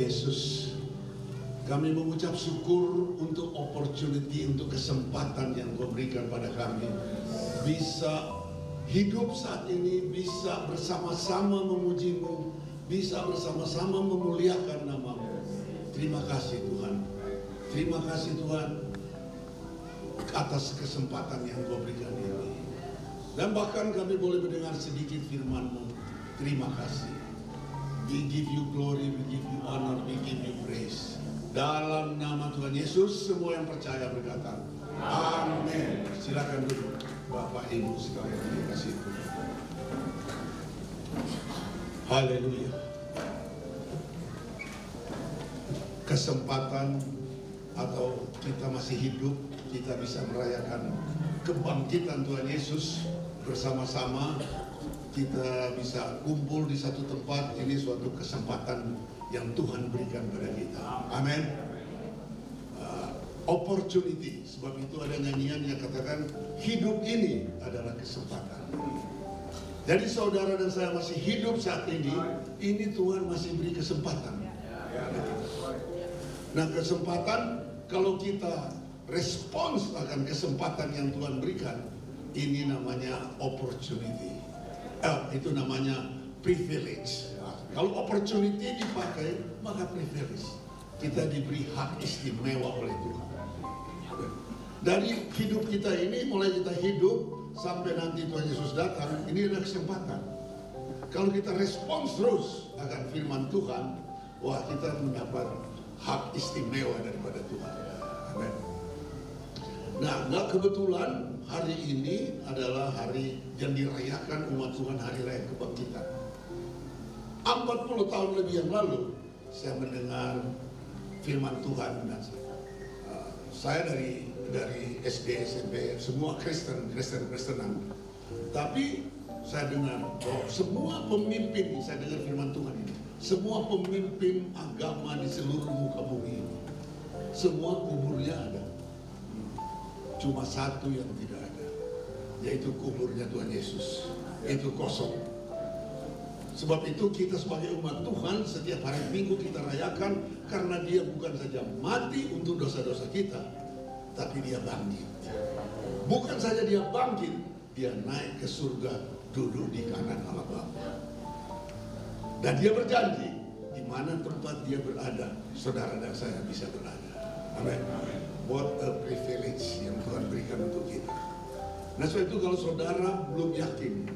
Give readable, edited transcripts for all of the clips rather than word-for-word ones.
Yesus, kami mengucap syukur untuk opportunity, untuk kesempatan yang Kau berikan pada kami. Bisa hidup saat ini, bisa bersama-sama memuji-Mu, bisa bersama-sama memuliakan nama-Mu. Terima kasih Tuhan. Terima kasih Tuhan atas kesempatan yang Kau berikan ini. Dan bahkan kami boleh mendengar sedikit firman-Mu. Terima kasih. We give you glory, we give you honor, we give you praise. Dalam nama Tuhan Yesus, semua yang percaya berkata, amin. Silakan duduk, Bapak Ibu sekalian yang dikasihi Tuhan. Haleluya. Kesempatan atau kita masih hidup, kita bisa merayakan kebangkitan Tuhan Yesus bersama-sama. Kita bisa kumpul di satu tempat, ini suatu kesempatan yang Tuhan berikan pada kita. Amin. Opportunity, sebab itu ada nyanyian yang katakan hidup ini adalah kesempatan. Jadi saudara dan saya masih hidup saat ini Tuhan masih beri kesempatan. Nah, kesempatan kalau kita respons akan kesempatan yang Tuhan berikan, ini namanya opportunity. Itu namanya privilege. Kalau opportunity dipakai, maka privilege. Kita diberi hak istimewa oleh Tuhan. Dari hidup kita ini, mulai kita hidup sampai nanti Tuhan Yesus datang, ini adalah kesempatan. Kalau kita respons terus akan firman Tuhan, wah, kita mendapat hak istimewa daripada Tuhan. Amin. Nah, kebetulan hari ini adalah hari yang dirayakan umat Tuhan, Hari Raya Kebangkitan. 40 tahun lebih yang lalu, saya mendengar firman Tuhan. Dan saya dari SD, SMP, semua Kristenan. Tapi saya dengar bahwa semua pemimpin, saya dengar firman Tuhan ini, semua pemimpin agama di seluruh muka bumi ini, semua kuburnya ada. Cuma satu yang tidak ada, yaitu kuburnya Tuhan Yesus. Itu kosong. Sebab itu kita sebagai umat Tuhan setiap hari Minggu kita rayakan, karena Dia bukan saja mati untuk dosa-dosa kita, tapi Dia bangkit. Bukan saja Dia bangkit, Dia naik ke surga, duduk di kanan Allah Bapa. Dan Dia berjanji, di mana tempat Dia berada, saudara dan saya bisa berada. Amin. What a privilege yang Tuhan berikan untuk kita. Nah, sebab itu kalau saudara belum yakin,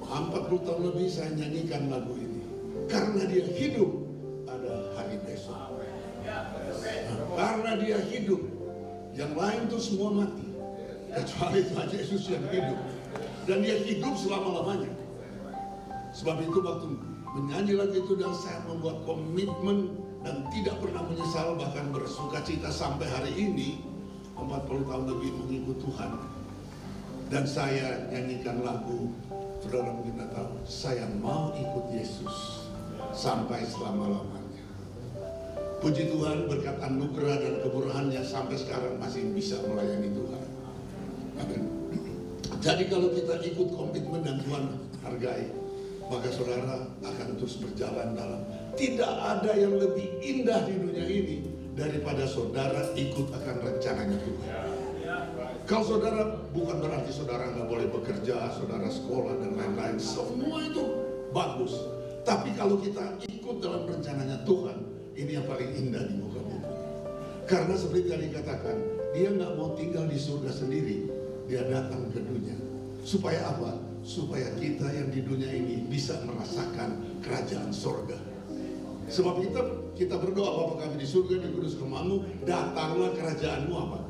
40 tahun lebih saya nyanyikan lagu ini, karena Dia hidup, ada hari besok. Karena Dia hidup, yang lain itu semua mati, kecuali Tuhan Yesus yang hidup. Dan Dia hidup selama-lamanya. Sebab itu waktu menyanyi lagu itu, dan saya membuat komitmen dan tidak pernah menyesal, bahkan bersuka cita sampai hari ini, 40 tahun lebih mengikut Tuhan. Dan saya nyanyikan lagu, saudara mungkin tidak tahu, saya mau ikut Yesus sampai selama-lamanya. Puji Tuhan, berkat anugerah dan kemurahannya sampai sekarang masih bisa melayani Tuhan. Amin. Jadi kalau kita ikut komitmen dan Tuhan hargai, maka saudara akan terus berjalan dalam. Tidak ada yang lebih indah di dunia ini daripada saudara ikut akan rencananya Tuhan. Kalau saudara, bukan berarti saudara nggak boleh bekerja, saudara sekolah dan lain-lain, semua itu bagus. Tapi kalau kita ikut dalam rencananya Tuhan, ini yang paling indah di muka bumi. Karena seperti tadi katakan, Dia nggak mau tinggal di surga sendiri, Dia datang ke dunia. Supaya apa? Supaya kita yang di dunia ini bisa merasakan kerajaan surga. Sebab kita berdoa, Bapa kami di surga, dikudus namamu, datanglah kerajaanmu apa?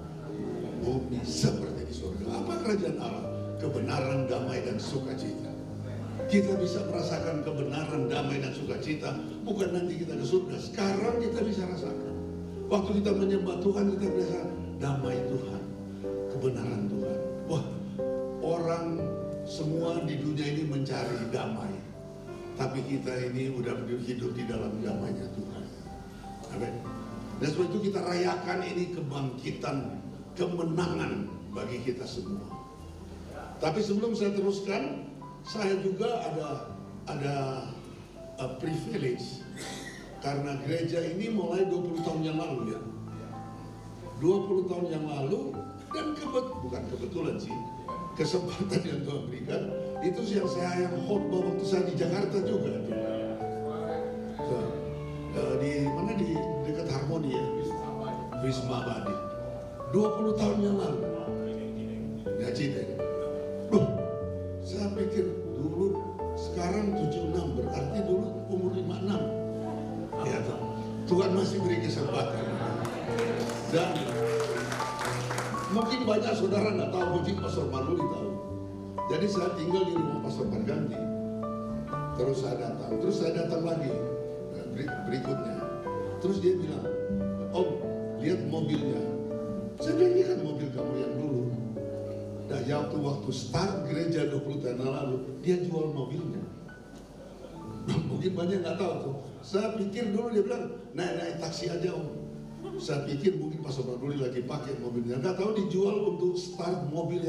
Bumi seperti di surga. Apa kerajaan Allah? Kebenaran, damai, dan sukacita. Kita bisa merasakan kebenaran, damai, dan sukacita bukan nanti kita ke surga. Sekarang kita bisa rasakan. Waktu kita menyembah Tuhan, kita bisa damai Tuhan, kebenaran Tuhan. Wah, orang semua di dunia ini mencari damai. Tapi kita ini udah hidup di dalam damainya Tuhan. Amin. Dan sebab itu kita rayakan ini kebangkitan, kemenangan bagi kita semua. Tapi sebelum saya teruskan, saya juga ada privilege. Karena gereja ini mulai 20 tahun yang lalu ya. 20 tahun yang lalu, dan bukan kebetulan sih, kesempatan yang Tuhan berikan, itu yang saya khotbah waktu saya di Jakarta juga. Di mana, di dekat Harmoni ya, Wisma Abadi. 20 tahun yang lalu. Ya Cite. Saya pikir dulu, sekarang 76, berarti dulu umur 56. Ya, Tuhan masih beri kesempatan. Dan mungkin banyak saudara nggak tahu, mungkin Pastor Maruli tahu. Jadi saya tinggal di rumah Pastor Marganti. Terus saya datang lagi berikutnya. Terus dia bilang, "Om, lihat mobilnya." Saya bilang, "Ini kan mobil kamu yang dulu." Nah, waktu start gereja 20 tahun lalu, dia jual mobilnya. Mungkin banyak nggak tahu tuh. Saya pikir dulu dia bilang, naik taksi aja Om. Saya pikir mungkin Pastor Maruli lagi pakai mobilnya. Nggak tahu dijual untuk start mobil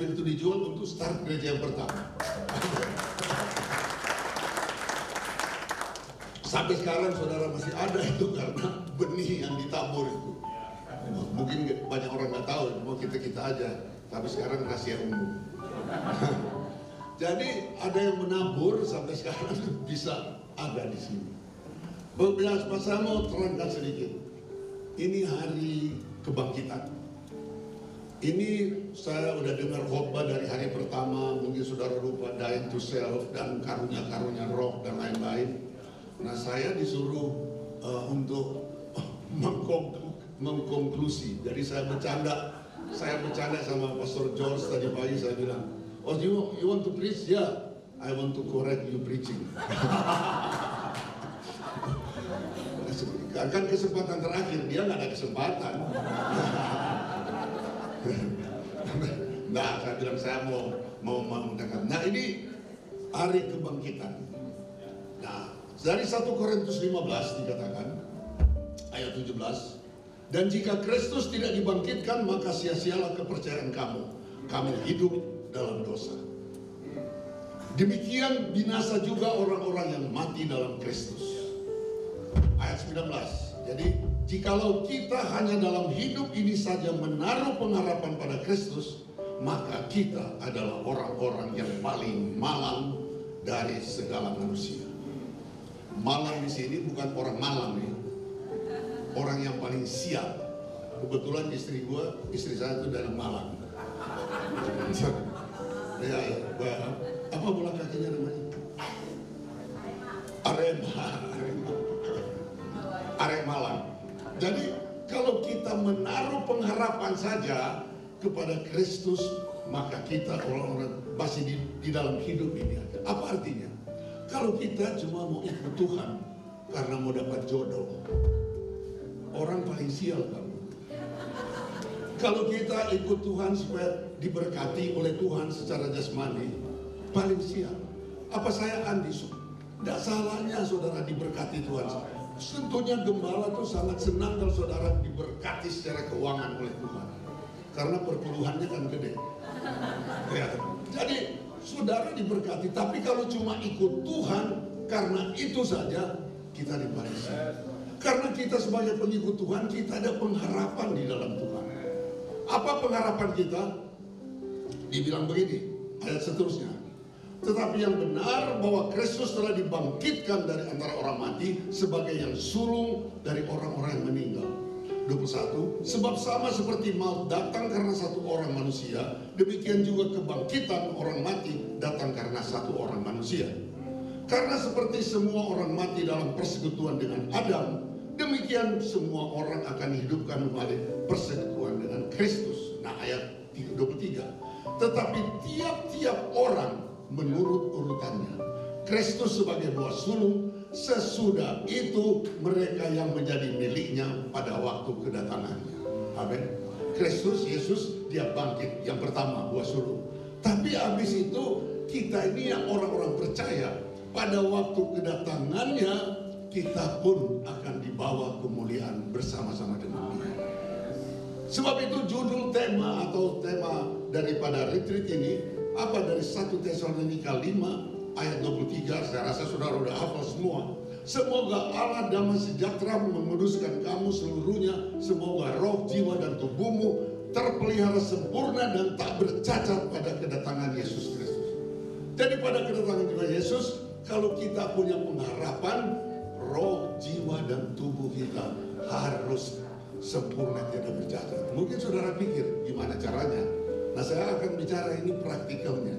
itu dijual untuk start gereja yang pertama. Sampai sekarang saudara masih ada itu karena benih yang ditabur itu. Mungkin banyak orang nggak tahu, mau kita aja. Tapi sekarang rahasia umum. Jadi ada yang menabur sampai sekarang bisa ada di sini. Saya mau terangkan sedikit. Ini hari kebangkitan. Ini saya udah dengar khotbah dari hari pertama, mungkin saudara lupa dying to self dan karunia-karunia roh dan lain-lain. Nah, saya disuruh untuk mengkonklusi. Jadi saya bercanda sama Pastor George tadi pagi, saya bilang, "Oh, you want to preach? Yeah, I want to correct you preaching." Kan kesempatan terakhir, dia nggak ada kesempatan. Nah, saya bilang saya mau mengatakan. Nah, ini hari kebangkitan. Nah, dari 1 Korintus 15 dikatakan ayat 17, dan jika Kristus tidak dibangkitkan, maka sia-sialah kepercayaan kamu. Kamu hidup dalam dosa. Demikian binasa juga orang-orang yang mati dalam Kristus. Ayat 19. Jadi, jikalau kita hanya dalam hidup ini saja menaruh pengharapan pada Kristus, maka kita adalah orang-orang yang paling malang dari segala manusia. Malang di sini bukan orang malang ya. Orang yang paling sial. Kebetulan istri saya itu dari Malang. Ya, apa bola kakinya namanya? Arema Malang. Jadi kalau kita menaruh pengharapan saja kepada Kristus, maka kita orang-orang masih di dalam hidup ini aja. Apa artinya? Kalau kita cuma mau ikut Tuhan karena mau dapat jodoh, orang paling sial kamu. Kalau kita ikut Tuhan supaya diberkati oleh Tuhan secara jasmani, paling sial. Apa saya Andi? Tidak salahnya saudara diberkati Tuhan. Tentunya gembala itu sangat senang kalau saudara diberkati secara keuangan oleh Tuhan. Karena perpuluhannya kan gede. Ya. Jadi saudara diberkati, tapi kalau cuma ikut Tuhan karena itu saja, kita dibalas. Karena kita sebagai pengikut Tuhan, kita ada pengharapan di dalam Tuhan. Apa pengharapan kita? Dibilang begini, ayat seterusnya. Tetapi yang benar bahwa Kristus telah dibangkitkan dari antara orang mati sebagai yang sulung dari orang-orang yang meninggal. 21. Sebab sama seperti maut datang karena satu orang manusia, demikian juga kebangkitan orang mati datang karena satu orang manusia. Karena seperti semua orang mati dalam persekutuan dengan Adam, demikian semua orang akan dihidupkan kembali persekutuan dengan Kristus. Nah, ayat 23. Tetapi tiap-tiap orang menurut urutannya. Kristus sebagai buah sulung, sesudah itu mereka yang menjadi miliknya pada waktu kedatangannya. Amin. Kristus Yesus dia bangkit yang pertama, buah sulung. Tapi habis itu kita ini yang orang-orang percaya, pada waktu kedatangannya kita pun akan dibawa kemuliaan bersama-sama dengan Dia. Sebab itu judul tema atau tema daripada retreat ini apa? Dari 1 Tesalonika 5 ayat 23, saya rasa saudara sudah hafal semua. Semoga Allah damai sejahtera menguduskan kamu seluruhnya. Semoga roh, jiwa, dan tubuhmu terpelihara sempurna dan tak bercacat pada kedatangan Yesus Kristus. Jadi pada kedatangan Tuhan Yesus, kalau kita punya pengharapan, roh, jiwa, dan tubuh kita harus sempurna, tidak bercacat. Mungkin saudara pikir, gimana caranya? Nah, saya akan bicara ini praktikalnya.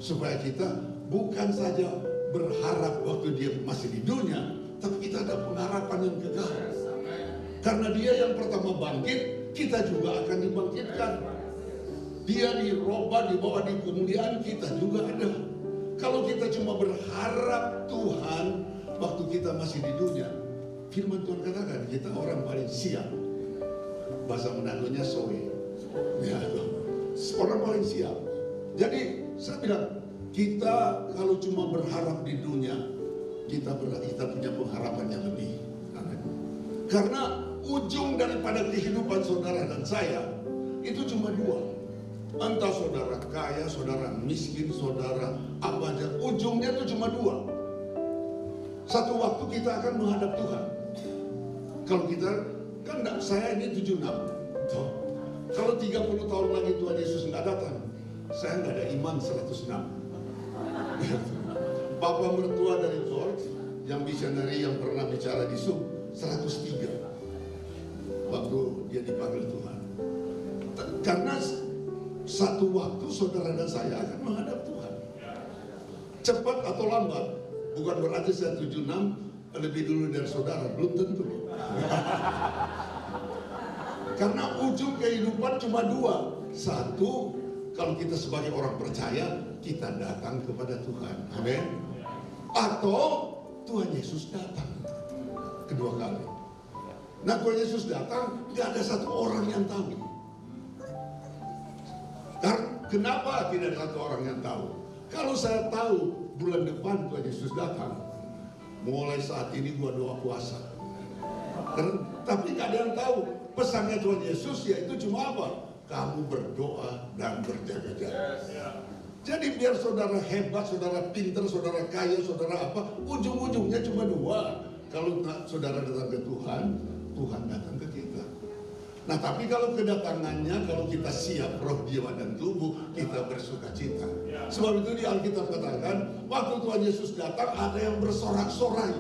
Supaya kita bukan saja berharap waktu dia masih di dunia, tapi kita ada pengharapan yang kekal. Karena dia yang pertama bangkit, kita juga akan dibangkitkan. Dia diroba, dibawa di kemuliaan, kita juga ada. Kalau kita cuma berharap Tuhan waktu kita masih di dunia, firman Tuhan katakan kita orang paling siap. Bahasa Manado-nya soe. Ya, orang paling siap. Jadi saya bilang, kita kalau cuma berharap di dunia, kita punya pengharapan yang lebih. Karena ujung daripada kehidupan saudara dan saya itu cuma dua. Entah saudara kaya, saudara miskin, saudara apa aja, ujungnya itu cuma dua. Satu waktu kita akan menghadap Tuhan. Kalau kita, kan saya ini 76. Kalau 30 tahun lagi Tuhan Yesus nggak datang, saya nggak ada iman 106. Bapak mertua dari George, yang visionary yang pernah bicara di Sub, 103. Waktu dia dipanggil Tuhan. Karena satu waktu saudara dan saya akan menghadap Tuhan. Cepat atau lambat, bukan berarti saya 76 lebih dulu dari saudara, belum tentu. Karena ujung kehidupan cuma dua. Satu, kalau kita sebagai orang percaya, kita datang kepada Tuhan. Amin. Atau Tuhan Yesus datang kedua kali. Nah, Tuhan Yesus datang, gak ada satu orang yang tahu. Kenapa tidak ada satu orang yang tahu? Kalau saya tahu bulan depan Tuhan Yesus datang, mulai saat ini gua doa puasa. Tapi gak ada yang tahu. Pesannya Tuhan Yesus yaitu cuma apa? Kamu berdoa dan berjaga-jaga. Jadi biar saudara hebat, saudara pintar, saudara kaya, saudara apa, ujung-ujungnya cuma dua. Kalau saudara datang ke Tuhan, Tuhan datang ke kita. Nah, tapi kalau kedatangannya, kalau kita siap roh, jiwa, dan tubuh, kita bersuka cita. Sebab itu di Alkitab katakan, waktu Tuhan Yesus datang ada yang bersorak-sorai,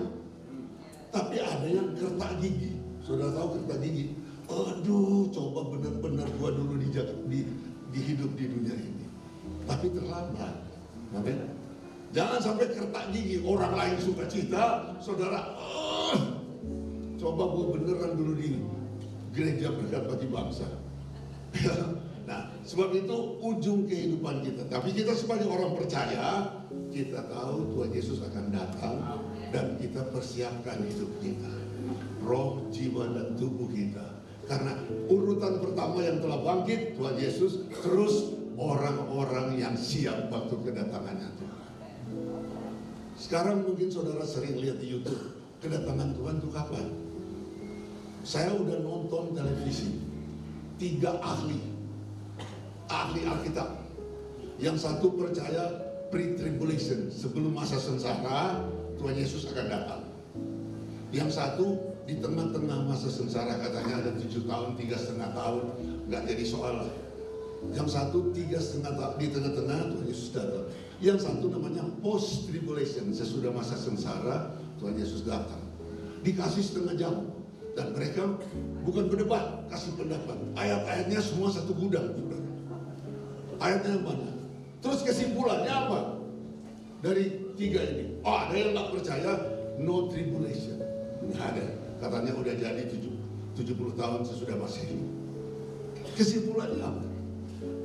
tapi ada yang kertak gigi. Saudara tahu kertak gigi? Aduh, coba benar-benar gua dulu di hidup di dunia ini. Tapi terlambat. Amin. Jangan sampai kertak gigi, orang lain suka cita, saudara, coba gua beneran dulu di gereja berkat bagi bangsa. Nah, sebab itu ujung kehidupan kita. Tapi kita sebagai orang percaya, kita tahu Tuhan Yesus akan datang dan kita persiapkan hidup kita. Roh, jiwa, dan tubuh kita. Karena urutan pertama yang telah bangkit, Tuhan Yesus, terus orang-orang yang siap waktu kedatangannya Tuhan. Sekarang mungkin saudara sering lihat di YouTube, kedatangan Tuhan itu kapan? Saya udah nonton televisi, 3 ahli Alkitab. Yang satu percaya pre-tribulation, sebelum masa sengsara Tuhan Yesus akan datang. Yang satu di tengah-tengah masa sengsara, katanya ada 7 tahun, 3,5 tahun, nggak jadi soal lah. Yang satu 3,5 tahun, di tengah-tengah Tuhan Yesus datang. Yang satu namanya post-tribulation, sesudah masa sengsara Tuhan Yesus datang. Dikasih setengah jam. Dan mereka bukan berdebat, kasih pendapat. Ayat-ayatnya semua satu gudang. Ayatnya banyak. Terus kesimpulannya apa? Dari 3 ini. Oh, ada yang nggak percaya no tribulation. Nggak ada. Katanya udah jadi 70 tahun sesudah Masehi. Kesimpulannya apa?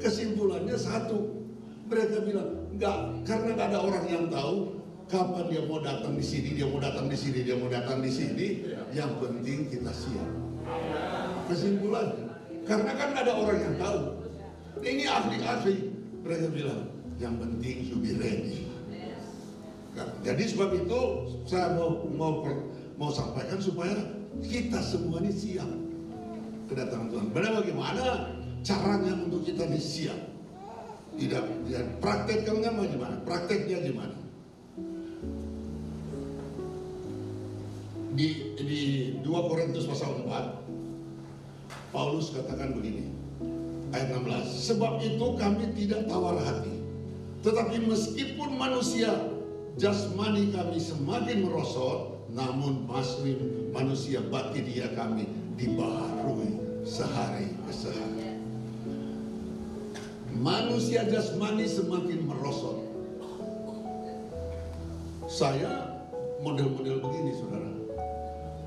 Kesimpulannya satu. Mereka bilang, enggak, karena nggak ada orang yang tahu kapan dia mau datang di sini, dia mau datang di sini, dia mau datang di sini. Yang penting kita siap. Kesimpulannya, karena kan nggak ada orang yang tahu. Ini ahli-ahli. Mereka bilang, yang penting you be ready. Nah, jadi sebab itu saya mau sampaikan supaya kita semua ini siap kedatangan Tuhan. Bagaimana caranya untuk kita ini siap? Tidak, prakteknya gimana? Prakteknya gimana? di 2 Korintus pasal 4, Paulus katakan begini, ayat 16, sebab itu kami tidak tawar hati, tetapi meskipun manusia jasmani kami semakin merosot, namun manusia batin dia kami dibaharui sehari ke sehari. Manusia jasmani semakin merosot. Saya model-model begini, saudara.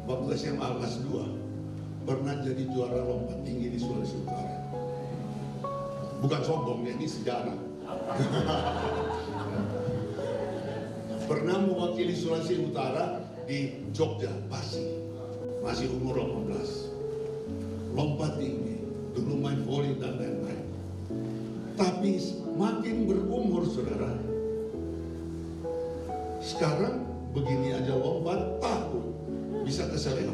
Waktu SMA kelas 2 pernah jadi juara lompat tinggi di Sulawesi Utara. Bukan sombong ya, ini sejarah. Pernah mewakili Sulawesi Utara di Jogja, Pasi. Masih umur 18. Lompat tinggi, dulu main voli dan lain-lain. Tapi makin berumur, saudara, sekarang begini aja lompat, takut bisa keseleo.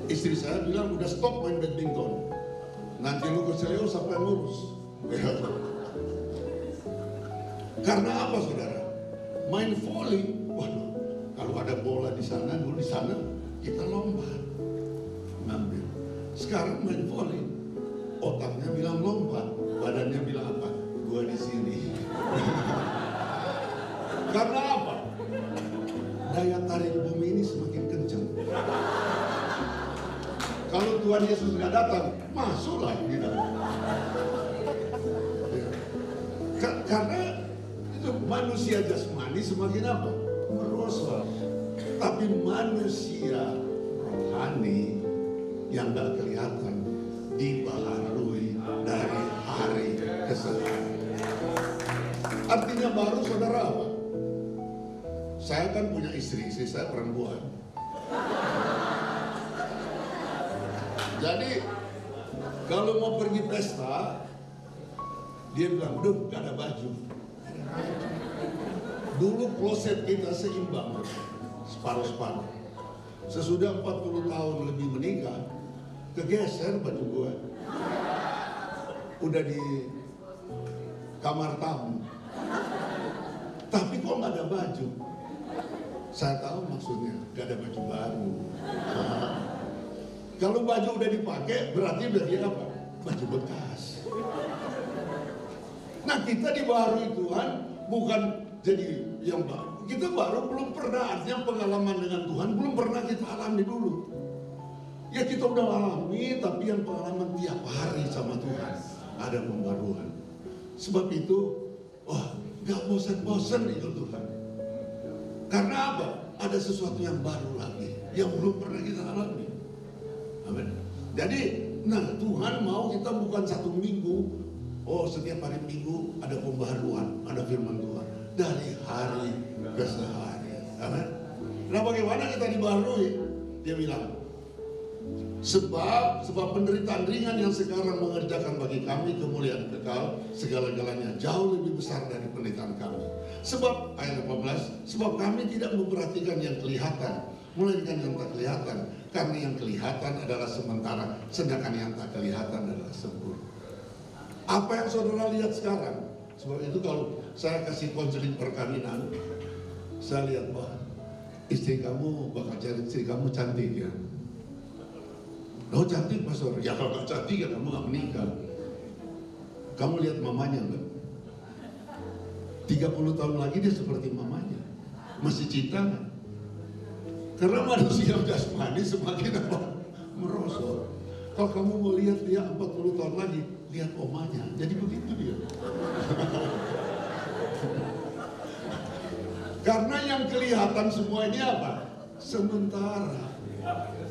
Istri saya bilang udah stop main badminton, nanti lu keseleo siapa yang ngurus? Karena apa, saudara? Main voli, waduh, kalau ada bola di sana, dulu di sana kita lompat, ngambil. Sekarang main voli, otaknya bilang lompat, badannya bilang apa? Gua di sini. Karena apa? Daya tarik bumi ini semakin kencang. Kalau Tuhan Yesus nggak datang, masuklah kita. Karena itu manusia jasmani semakin apa? Merosot. Tapi manusia rohani yang nggak kelihatan dibaharui dari hari ke hari. Artinya baru, saudara, apa? Saya kan punya istri saya perempuan. Jadi kalau mau pergi pesta, dia bilang, duh, gak ada baju. Dulu kloset kita seimbang, separuh-separuh. Sesudah 40 tahun lebih menikah, kegeser baju gue. Udah di kamar tamu. Tapi kok gak ada baju? Saya tahu maksudnya, gak ada baju baru. Kalau baju udah dipakai, berarti udah dia apa? Baju bekas. Nah, kita dibaharui Tuhan bukan jadi yang baru. Kita baru belum pernah, artinya pengalaman dengan Tuhan belum pernah kita alami dulu. Ya kita udah alami, tapi yang pengalaman tiap hari sama Tuhan ada pembaruan. Sebab itu, wah, gak bosan-bosan ikut Tuhan. Karena apa? Ada sesuatu yang baru lagi, yang belum pernah kita alami. Amin. Jadi, nah, Tuhan mau kita bukan satu minggu, oh setiap hari Minggu ada pembaharuan, ada firman Tuhan dari hari ke hari. Amin. Nah, bagaimana kita dibaharui? Dia bilang, sebab penderitaan ringan yang sekarang mengerjakan bagi kami kemuliaan kekal segala-galanya jauh lebih besar dari penderitaan kami. Sebab ayat 18, sebab kami tidak memperhatikan yang kelihatan, melainkan yang tak kelihatan, karena yang kelihatan adalah sementara, sedangkan yang tak kelihatan adalah sempurna. Apa yang saudara lihat sekarang? Sebab itu kalau saya kasih konseling perkawinan, saya lihat, wah, istri kamu bakal cari istri kamu cantik ya. Oh cantik pastor, ya kalau gak cantik ya kamu gak menikah. Kamu lihat mamanya enggak? 30 tahun lagi dia seperti mamanya, masih cinta kan? Karena manusia jasmani semakin apa? Merosot. Kalau kamu mau lihat dia 40 tahun lagi, lihat omanya. Jadi begitu dia. Karena yang kelihatan semua ini apa? Sementara.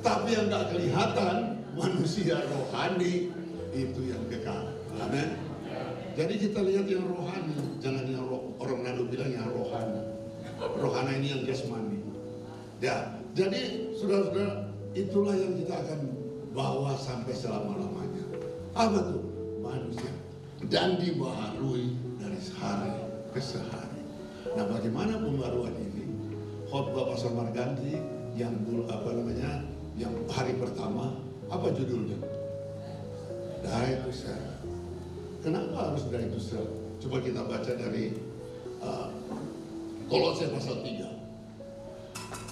Tapi yang gak kelihatan, manusia rohani itu yang kekal. Amin. Jadi kita lihat yang rohani, jangan yang orang Nado bilang yang rohani. Rohani ini yang jasmani. Ya, jadi saudara-saudara, itulah yang kita akan bawa sampai selama-lamanya. Apa tuh? Manusia. Dan dibaharui dari hari ke hari. Nah, bagaimana pembaruan ini? Khotbah Pastor Marganti yang yang hari pertama, apa judulnya? Die to self. Kenapa harus die to self? Coba kita baca dari Kolose pasal 3.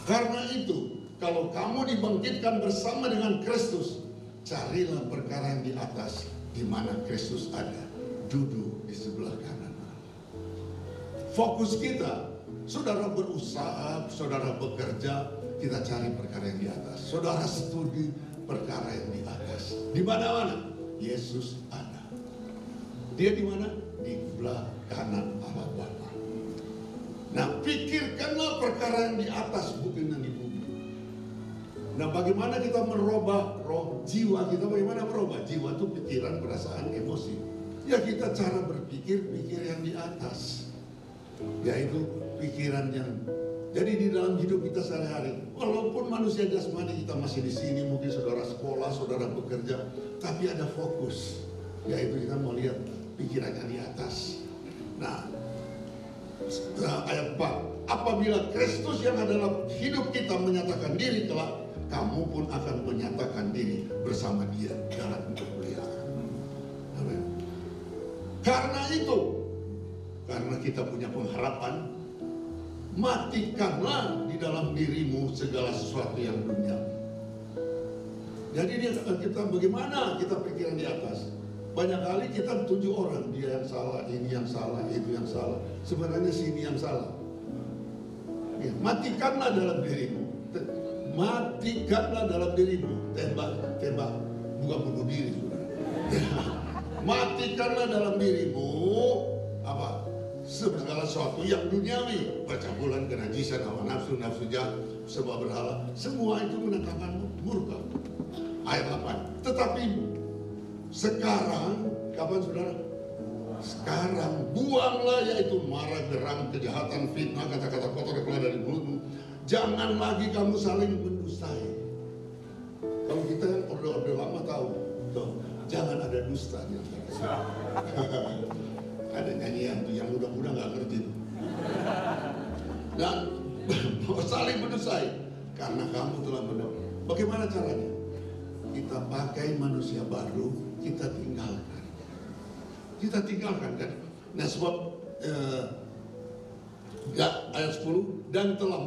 Karena itu, kalau kamu dibangkitkan bersama dengan Kristus, carilah perkara yang di atas, di mana Kristus ada, duduk di sebelah kanan Allah. Fokus kita, saudara berusaha, saudara bekerja, kita cari perkara yang di atas. Saudara studi perkara yang di atas. Di mana-mana Yesus ada. Dia di mana? Di sebelah kanan Allah Bapa. Nah, pikirkanlah perkara yang di atas, bukan yang di bumi. Nah, bagaimana kita merubah roh jiwa kita? Bagaimana merubah jiwa itu? Pikiran, perasaan, emosi. Ya, kita cara berpikir yang di atas, yaitu pikiran yang. Jadi di dalam hidup kita sehari-hari, walaupun manusia jasmani kita masih di sini, mungkin saudara sekolah, saudara bekerja, tapi ada fokus, yaitu kita mau lihat pikirannya di atas. Nah, ayat 4, apabila Kristus yang adalah hidup kita menyatakan diri kelak, kamu pun akan menyatakan diri bersama Dia dalam kemuliaan. Amin. Karena itu, karena kita punya pengharapan, matikanlah di dalam dirimu segala sesuatu yang duniawi. Jadi kita bagaimana kita pikiran di atas? Banyak kali kita tuju orang, dia yang salah, ini yang salah, itu yang salah. Sebenarnya sini yang salah. Ya, matikanlah dalam dirimu. Matikanlah dalam dirimu. Tembak, bukan bunuh diri, saudara. Ya. Matikanlah dalam dirimu apa? Segala sesuatu yang duniawi, percabulan, kenajisan, hawa nafsu, nafsu jahat, sembah berhala, semua itu mendatangkan murka. Ayat 8. Tetapi sekarang, kapan saudara? Sekarang buanglah, yaitu marah, geram, kejahatan, fitnah, kata-kata kotor yang keluar dari mulutmu. Jangan lagi kamu saling mendustai. Kalau kita yang orde lama tahu, jangan ada dusta di antara kita. Ada nyanyian tuh yang muda-muda nggak ngerti. Dan saling mendustai karena kamu telah mendosa. Bagaimana caranya? Kita pakai manusia baru, kita tinggalkan. Kita tinggalkan kan. Nah, sebab ayat 10, dan telah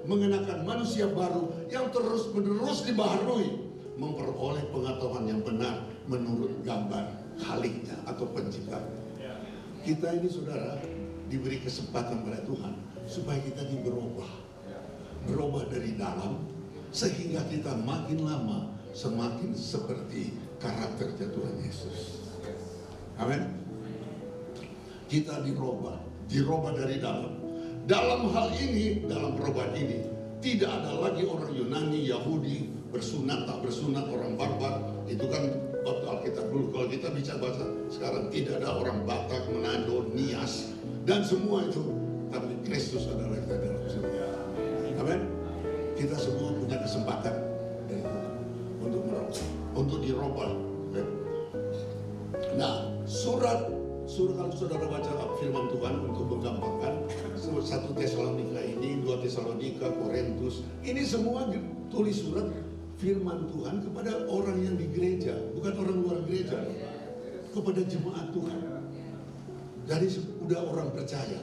mengenakan manusia baru yang terus-menerus dibaharui, memperoleh pengetahuan yang benar menurut gambar Khaliknya atau penciptanya. Kita ini saudara diberi kesempatan oleh Tuhan supaya kita berubah dari dalam, sehingga kita makin lama semakin seperti karakter Tuhan Yesus. Amin. Kita dirubah dari dalam. Dalam hal ini, dalam perubahan ini, tidak ada lagi orang Yunani, Yahudi, bersunat, tak bersunat, orang barbar. Itu kan waktu Alkitab dulu. Kalau kita bicara bahasa sekarang, tidak ada orang Batak, Manado, Nias, dan semua itu. Tapi Kristus adalah kita dalam surga. Amin. Kita semua punya kesempatan untuk dirubah. Nah, surat kalau saudara baca firman Tuhan untuk menggampangkan, 1 Tesalonika ini, 2 Tesalonika, Korintus, ini semua tulis surat firman Tuhan kepada orang yang di gereja, bukan orang luar gereja, kepada jemaat Tuhan. Jadi sudah orang percaya.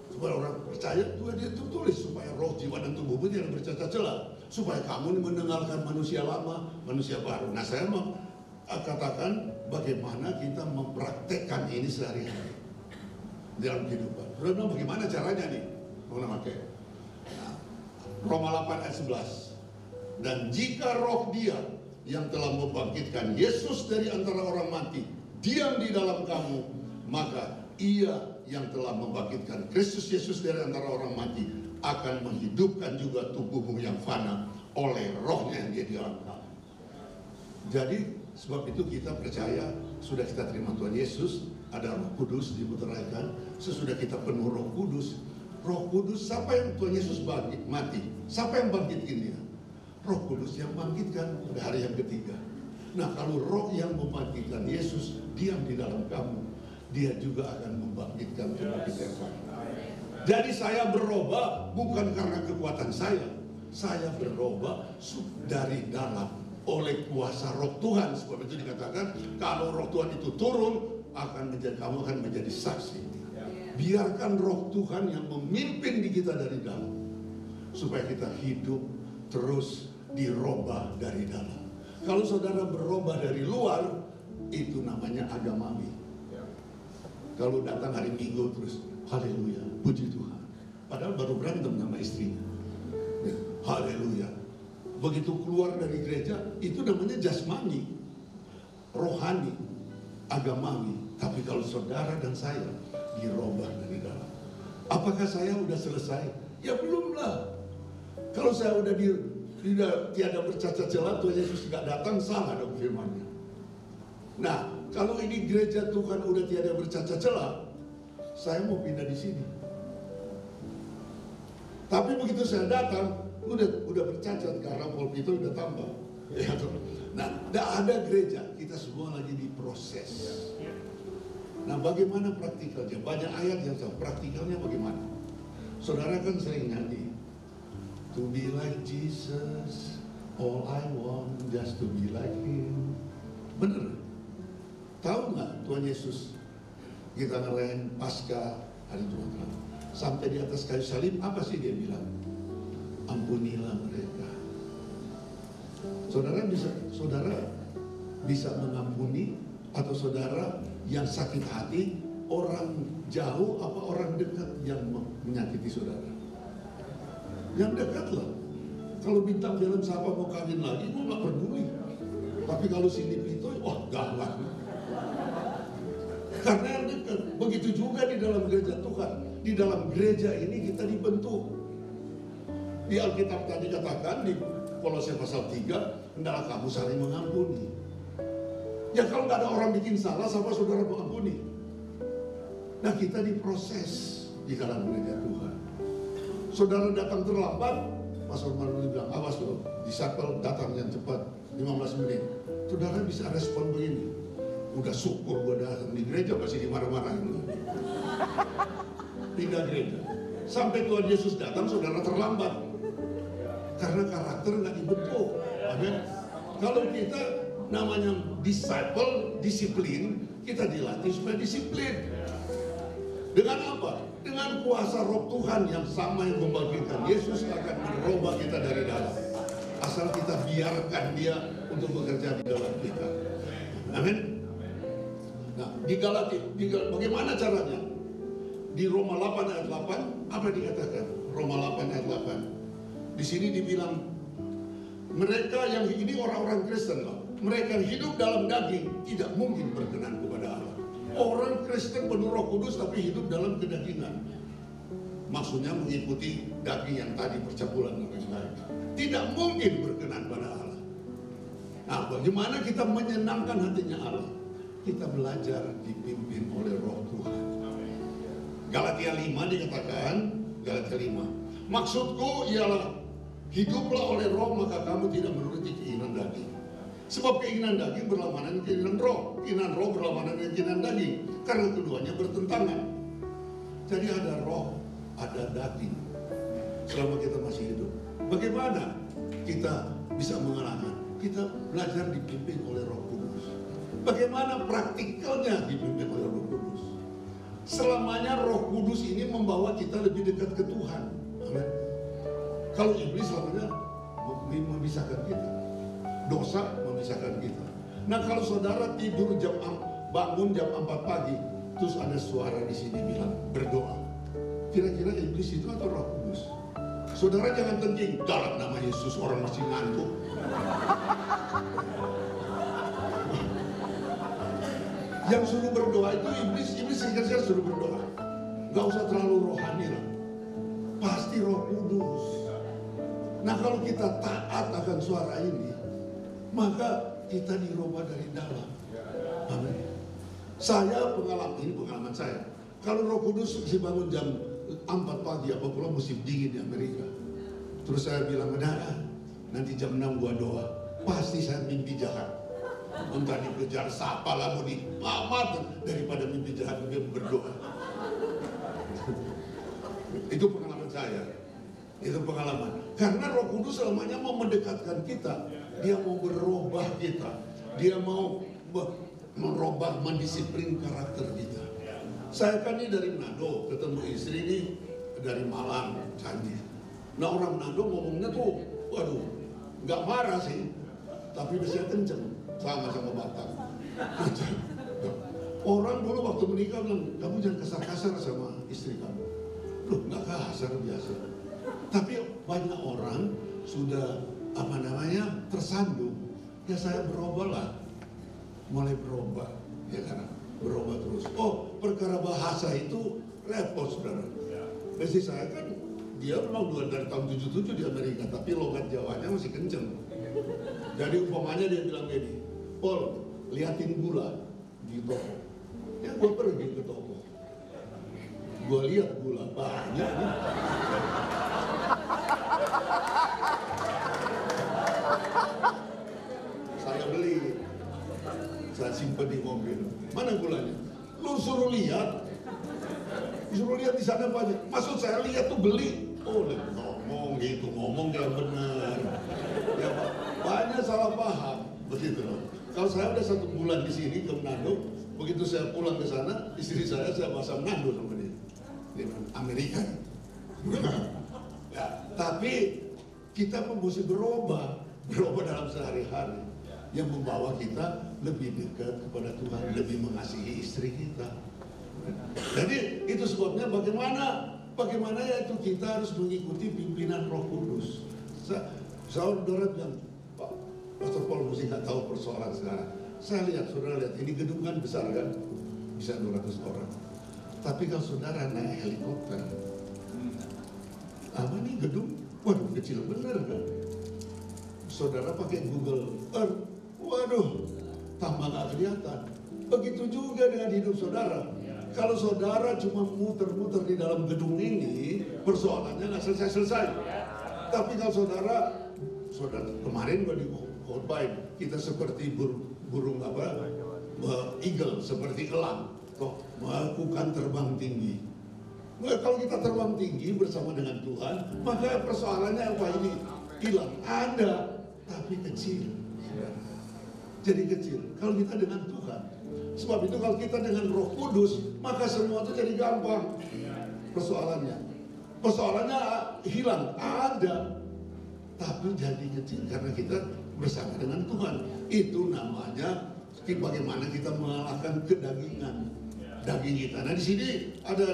Supaya orang percaya, Tuhan dia tulis supaya roh, jiwa, dan tubuhmu tidak bercacat celah, supaya kamu mendengarkan manusia lama, manusia baru. Nah, saya mau katakan bagaimana kita mempraktekkan ini sehari-hari dalam kehidupan. Saudara, bagaimana caranya nih? Mau pakai. Nah, Roma 8 ayat 11. Dan jika roh Dia yang telah membangkitkan Yesus dari antara orang mati diam di dalam kamu, maka Ia yang telah membangkitkan Kristus Yesus dari antara orang mati akan menghidupkan juga tubuhmu yang fana oleh rohnya yang Dia di dalam kamu. Jadi sebab itu kita percaya, sudah kita terima Tuhan Yesus, ada Roh Kudus diputeraikan. Sesudah kita penuh Roh Kudus, siapa yang Tuhan Yesus mati? Siapa yang bangkitkan Dia? Roh Kudus yang bangkitkan pada hari yang ketiga. Nah, kalau roh yang membangkitkan Yesus diam di dalam kamu, Dia juga akan membangkitkan tubuh kita yang fana. Jadi saya berubah bukan karena kekuatan saya berubah dari dalam oleh kuasa roh Tuhan. Sebab itu dikatakan kalau roh Tuhan itu turun, kamu akan menjadi saksi. Biarkan roh Tuhan yang memimpin di kita dari dalam, supaya kita hidup terus dirubah dari dalam. Kalau saudara berubah dari luar, itu namanya agamawi. Kalau datang hari Minggu terus, haleluya, puji Tuhan. Padahal baru berantem sama istrinya. Ya, haleluya. Begitu keluar dari gereja, itu namanya jasmani, rohani, agamawi. Tapi kalau saudara dan saya dirubah dari dalam. Apakah saya udah selesai? Ya belum lah. Kalau saya udah tiada bercacat celah, Tuhan Yesus nggak datang, salah dong firman-Nya. Nah, kalau ini gereja Tuhan udah tiada bercacat celah, saya mau pindah di sini. Tapi begitu saya datang, udah bercacat karena pulpit udah tambah. Ya, nah, tidak ada gereja, kita semua lagi diproses. Nah, bagaimana praktikalnya? Banyak ayat yang sama. Praktikalnya bagaimana? Saudara kan sering nyanyi, to be like Jesus, all I want just to be like Him. Bener? Tahu nggak Tuhan Yesus kita ngerayain Paskah hari Jumat lalu, sampai di atas kayu salib, apa sih dia bilang? Ampunilah mereka. Saudara bisa mengampuni, atau saudara yang sakit hati, orang jauh apa orang dekat yang menyakiti saudara? Yang dekat lah. Kalau bintang film siapa mau kawin lagi, gue gak peduli. Tapi kalau Cindy Pitoy, wah gawat. Karena yang dekat. Begitu juga di dalam gereja Tuhan. Di dalam gereja ini kita dibentuk. Di Alkitab tadi katakan di Kolose pasal 3, hendaklah kamu saling mengampuni. Ya kalau nggak ada orang bikin salah, sama saudara mengampuni. Nah, kita diproses di dalam gereja Tuhan. Saudara datang terlambat, Pastor Maruli bilang, awas loh, disapel datang yang cepat, 15 menit. Saudara bisa respon begini, udah syukur gue datang di gereja, masih dimarah-marahin. Pindah gereja. Sampai Tuhan Yesus datang, saudara terlambat. Karena karakter nggak dibentuk. Amin. Kalau kita namanya disciple, disiplin, kita dilatih supaya disiplin. Dengan apa? Dengan kuasa Roh Tuhan yang sama yang membangkitkan Yesus akan merubah kita dari dalam. Asal kita biarkan Dia untuk bekerja di dalam kita. Amin. Nah, di Galatia, bagaimana caranya? Di Roma 8 ayat 8, apa dikatakan? Roma 8 ayat 8. Di sini dibilang, mereka yang ini orang-orang Kristen loh. Mereka yang hidup dalam daging tidak mungkin berkenan kepada Allah. Orang Kristen penuh Roh Kudus tapi hidup dalam kedagingan. Maksudnya mengikuti daging yang tadi percabulan dan lain-lain. Tidak mungkin berkenan pada Allah. Nah, bagaimana kita menyenangkan hatinya Allah? Kita belajar dipimpin oleh Roh Tuhan. Galatia 5 dikatakan, Galatia 5. Maksudku ialah hiduplah oleh Roh, maka kamu tidak menuruti keinginan daging. Sebab keinginan daging berlawanan dengan keinginan roh. Keinginan roh berlawanan dengan keinginan daging. Karena keduanya bertentangan. Jadi ada roh, ada daging. Selama kita masih hidup. Bagaimana kita bisa mengalahkan? Kita belajar dipimpin oleh Roh Kudus. Bagaimana praktikalnya dipimpin oleh Roh Kudus? Selamanya Roh Kudus ini membawa kita lebih dekat ke Tuhan. Amin. Kalau iblis selamanya memisahkan kita. Dosa memisahkan kita. Nah, kalau saudara tidur bangun jam 4 pagi, terus ada suara di sini bilang berdoa. Kira-kira iblis itu atau Roh Kudus? Saudara jangan kencing, dalam nama Yesus, orang masih ngantuk. Yang suruh berdoa itu iblis saya suruh berdoa. Gak usah terlalu rohani lah. Pasti Roh Kudus. Nah, kalau kita taat akan suara ini, maka kita dirubah dari dalam. Amin. Saya pengalaman saya. Kalau Roh Kudus bangun jam 4 pagi, apa pula musim dingin di Amerika. Terus saya bilang, nanti jam 6 gua doa. Pasti saya mimpi jahat. Entah dikejar siapa lah, mau dipamat daripada mimpi jahat dia berdoa. Itu pengalaman saya. Itu pengalaman. Karena Roh Kudus selamanya mau mendekatkan kita. Dia mau berubah kita. Dia mau merubah, mendisiplin karakter kita. Saya kan ini dari Manado, ketemu istri ini dari Malang, Candi. Nah, orang Manado ngomongnya tuh waduh, nggak marah sih, tapi biasanya kenceng, sama Batak. Orang dulu waktu menikah bilang, kamu jangan kasar-kasar sama istri kamu. Loh, nggak kasar, biasa. Tapi banyak orang sudah tersandung. Ya saya berubah lah, mulai berubah, ya kan? Berubah terus. Oh, perkara bahasa itu repot, saudara. Mesti saya kan, dia memang dari tahun 77 di Amerika, tapi logat Jawanya masih kenceng. Jadi umpamanya dia bilang gini, Paul, liatin gula di toko. Ya gue pergi ke toko, gue lihat gula banyak nih. Saya beli, saya simpan di mobil. Mana gulanya? Lu suruh lihat di sana banyak. Maksud saya lihat tuh beli. Oh, ngomong gitu, ngomong yang benar. Ya, banyak salah paham begitu. Kalau saya udah 1 bulan di sini ke Manado, begitu saya pulang ke sana, istri saya bahasa Manado sama dia. Dia Amerika. Ya, tapi kita mesti berubah dalam sehari-hari yang membawa kita lebih dekat kepada Tuhan, lebih mengasihi istri kita. Jadi itu sebabnya bagaimana yaitu kita harus mengikuti pimpinan Roh Kudus. Saudara bilang, Pak, Pastor Paul mesti nggak tahu persoalan sekarang. Saya lihat, saudara lihat, ini gedung kan besar kan, bisa 200 orang. Tapi kalau saudara naik helikopter, apa nih gedung? Waduh, kecil bener kan? Saudara pakai Google Earth, waduh, tambah nggak kelihatan. Begitu juga dengan hidup saudara. Kalau saudara cuma muter-muter di dalam gedung ini, persoalannya nggak selesai-selesai. Tapi kalau saudara kemarin gua di khotbah, kita seperti burung eagle, seperti elang, melakukan terbang tinggi. Nah, kalau kita terbang tinggi bersama dengan Tuhan, maka persoalannya apa ini? Hilang, ada, tapi kecil. Jadi kecil. Kalau kita dengan Tuhan, sebab itu kalau kita dengan Roh Kudus, maka semua itu jadi gampang. Persoalannya hilang, ada, tapi jadi kecil karena kita bersama dengan Tuhan. Itu namanya bagaimana kita mengalahkan kedagingan daging kita. Nah di sini ada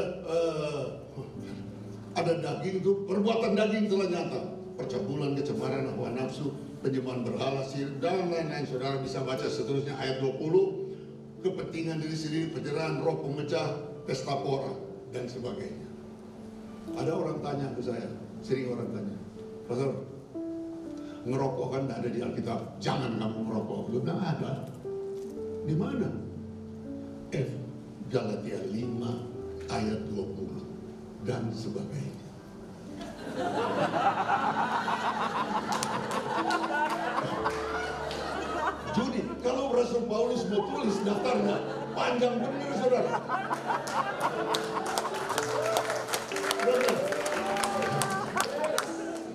daging itu, perbuatan daging telah nyata, percabulan, kecemaran, hawa nafsu, penyembahan berhala, sihir, dan lain-lain. Saudara bisa baca seterusnya ayat 20, kepentingan diri sendiri, pencerahan, roh pemecah, pesta pora, dan sebagainya. Ada orang tanya ke saya, sering orang tanya, Pastor, ngerokok kan tidak ada di Alkitab, jangan kamu ngerokok. Lu bilang ada. Di mana? Galatia 5 ayat 20 dan sebagainya. Jadi kalau Rasul Paulus mau tulis daftarnya panjang benar, saudara.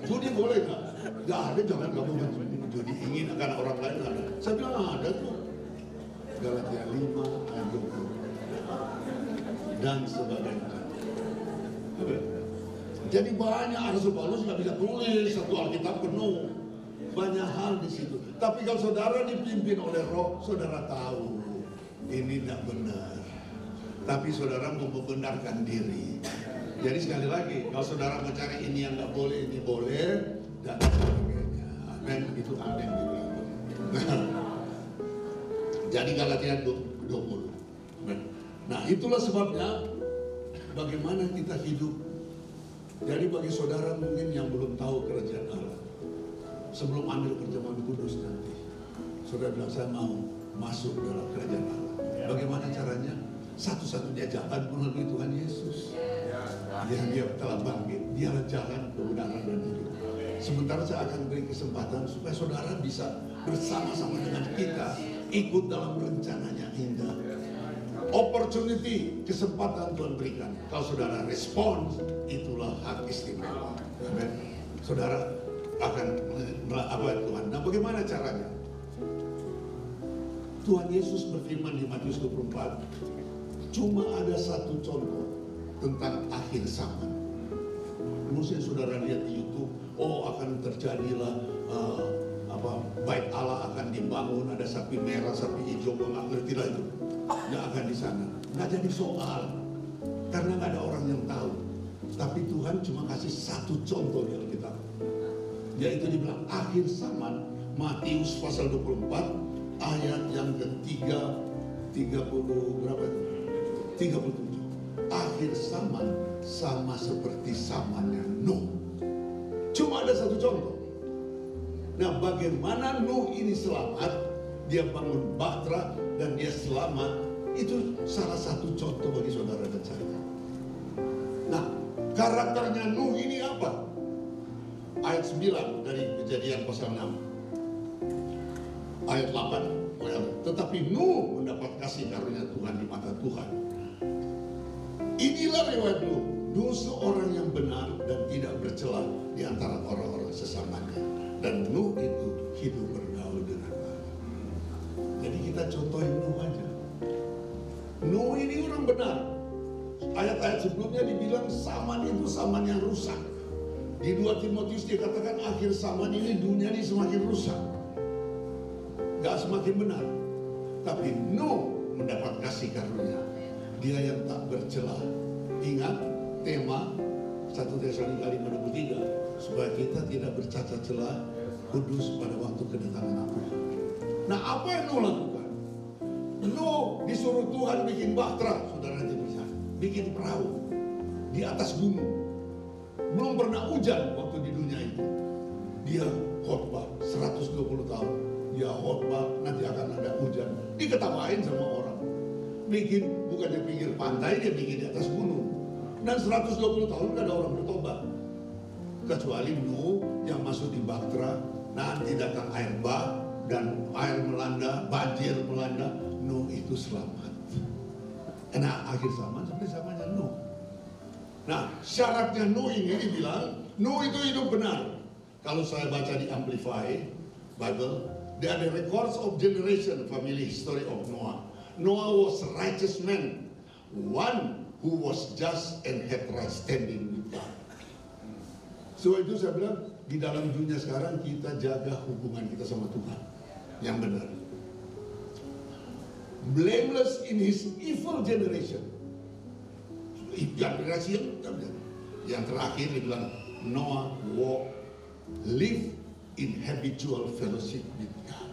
Judi boleh nggak? Nggak ada, jangan kamu judi, ingin akan orang lain ada. Saya bilang ada tuh. Galatia 5 ayat 20 dan sebagainya. Jadi banyak Rasul Paulus nggak bisa tulis satu Alkitab penuh. Banyak hal di situ. Tapi kalau saudara dipimpin oleh Roh, saudara tahu ini tidak benar. Tapi saudara mau membenarkan diri. Jadi sekali lagi, kalau saudara mau cari ini yang nggak boleh, ini boleh, dan sebagainya. Amin. Itu ada yang dibilang. Jadi Galatia 20. Nah itulah sebabnya bagaimana kita hidup. Jadi bagi saudara mungkin yang belum tahu kerajaan Allah, sebelum ambil perjamuan kudus nanti, saudara bilang saya mau masuk dalam kerajaan Allah. Bagaimana caranya? Satu-satunya jalan melalui Tuhan Yesus. Dia telah bangkit, dialah jalan, kebenaran dan hidup. Sementara saya akan beri kesempatan supaya saudara bisa bersama-sama dengan kita ikut dalam rencananya indah. Opportunity, kesempatan Tuhan berikan. Kalau saudara respons, itulah hak istimewa. Amen. Saudara akan Tuhan. Nah, bagaimana caranya? Tuhan Yesus berfirman di Matius 24, cuma ada satu contoh tentang akhir zaman. Mungkin saudara lihat di YouTube, oh akan terjadilah bait Allah akan dibangun, ada sapi merah, sapi hijau, gue nggak ngerti lah itu. Nggak akan di sana. Nggak jadi soal, karena nggak ada orang yang tahu. Tapi Tuhan cuma kasih satu contoh di Alkitab, yaitu dibilang akhir zaman. Matius pasal 24 ayat yang ketiga 30 berapa itu? 37. Akhir zaman sama seperti zamannya Nuh. Cuma ada satu contoh. Nah, bagaimana Nuh ini selamat? Dia bangun bahtera dan dia selamat. Itu salah satu contoh bagi saudara dan saya. Nah, karakternya Nuh ini apa? Ayat 9 dari Kejadian pasal 6. Ayat 8, tetapi Nuh mendapat kasih karunia Tuhan di mata Tuhan. Inilah riwayat Nuh. Nuh seorang yang benar dan tidak bercela di antara orang-orang sesamanya. Dan Nuh itu hidup bergaul dengan Allah. Jadi kita contohin Nuh aja. Nuh ini orang benar. Ayat-ayat sebelumnya dibilang zaman itu zaman yang rusak. Di 2 Timotius dia katakan akhir zaman ini dunia ini semakin rusak. Gak semakin benar. Tapi Nuh mendapat kasih karunia. Dia yang tak bercela. Ingat tema 1 Tesalonika 5:23, supaya kita tidak bercacat celah, kudus pada waktu kedatangan Tuhan. Nah, apa yang Nuh lakukan? Nuh disuruh Tuhan bikin bahtera, saudara nanti bisa, bikin perahu di atas gunung. Belum pernah hujan waktu di dunia itu. Dia khotbah 120 tahun. Dia khotbah nanti akan ada hujan. Diketawain sama orang. Bikin bukan di pinggir pantai, dia bikin di atas gunung. Dan 120 tahun gak ada orang bertobat. Kecuali Nuh yang masuk di bahtera. Nanti datang air bah dan air melanda, banjir melanda. Nuh itu selamat. Karena akhir zaman seperti zamannya Nuh. Nah, syaratnya Nuh ini dibilang Nuh itu hidup benar. Kalau saya baca di Amplify Bible, there are the records of generation, family history of Noah. Noah was a righteous man, one who was just and had right standing with God. So itu saya bilang, di dalam dunia sekarang kita jaga hubungan kita sama Tuhan yang benar. Blameless in his evil generation. Generasi yang terakhir dibilang Noah live in habitual fellowship with God.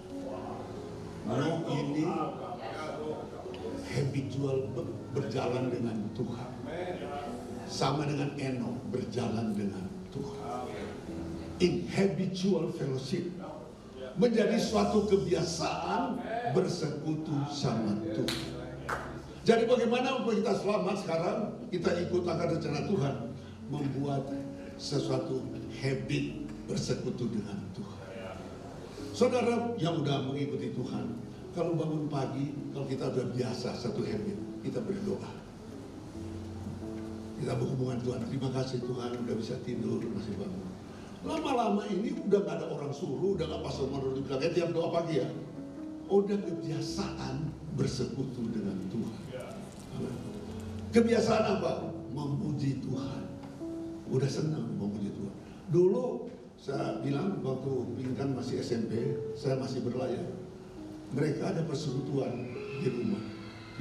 Nuh ini habitual berjalan dengan Tuhan. Sama dengan Enoch berjalan dengan Tuhan. In habitual fellowship. Menjadi suatu kebiasaan bersekutu sama Tuhan. Jadi bagaimana untuk kita selamat sekarang? Kita ikut akan rencana Tuhan. Membuat sesuatu habit bersekutu dengan Tuhan. Saudara yang udah mengikuti Tuhan, kalau bangun pagi, kalau kita udah biasa satu habit, kita berdoa. Kita berhubungan Tuhan, terima kasih Tuhan udah bisa tidur, masih bangun. Lama-lama ini udah gak ada orang suruh, udah gak pasal menurut bilang, tiap doa pagi ya. Udah kebiasaan bersekutu dengan Tuhan. Kebiasaan apa? Memuji Tuhan. Udah senang memuji Tuhan. Dulu saya bilang waktu Pingkan masih SMP, saya masih berlayar. Mereka ada persekutuan di rumah.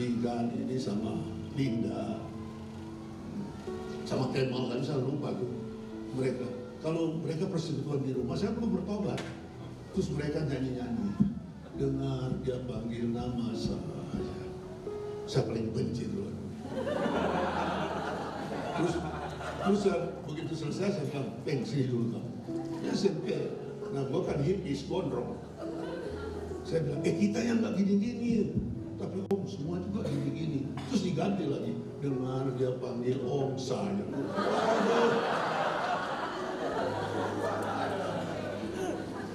Pingkan ini sama Linda, sama Kemal, kan saya lupa tuh. Mereka, kalau mereka persekutuan di rumah, saya belum bertobat. Terus mereka nyanyi-nyanyi. Dengar dia panggil nama saya. Saya paling benci dulu. Terus begitu selesai saya bilang, pensi dulu kamu. Ya SMP. Nah gue kan hipis, gondrong. Saya bilang, kita yang gak gini-gini. Tapi om semua juga gini-gini. Terus diganti lagi. Dengar dia panggil om saya.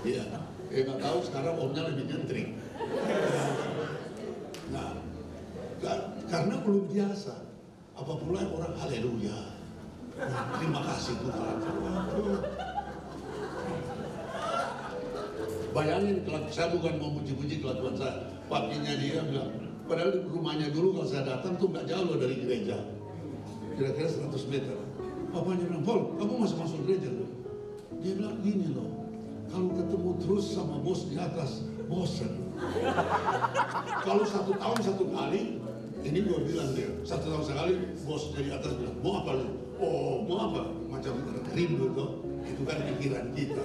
Iya. Gak tahu sekarang omnya lebih nyentrik. Nah, karena belum biasa. Apa pula orang haleluya. Terima kasih Tuhan. Bayangin, saya bukan mau puji-puji kelakuan saya. Papinya dia bilang, padahal di rumahnya dulu kalau saya datang tuh nggak jauh loh dari gereja. Kira-kira 100 meter. Papanya bilang, Paul, kamu masuk gereja loh. Dia bilang gini loh, kalau ketemu terus sama bos di atas, bosan. Kalau 1 tahun 1 kali, ini gue bilang dia, 1 tahun sekali bos dari atas bilang, mau apa lu? Oh, mau apa? Macam rindu tuh, itu kan pikiran kita.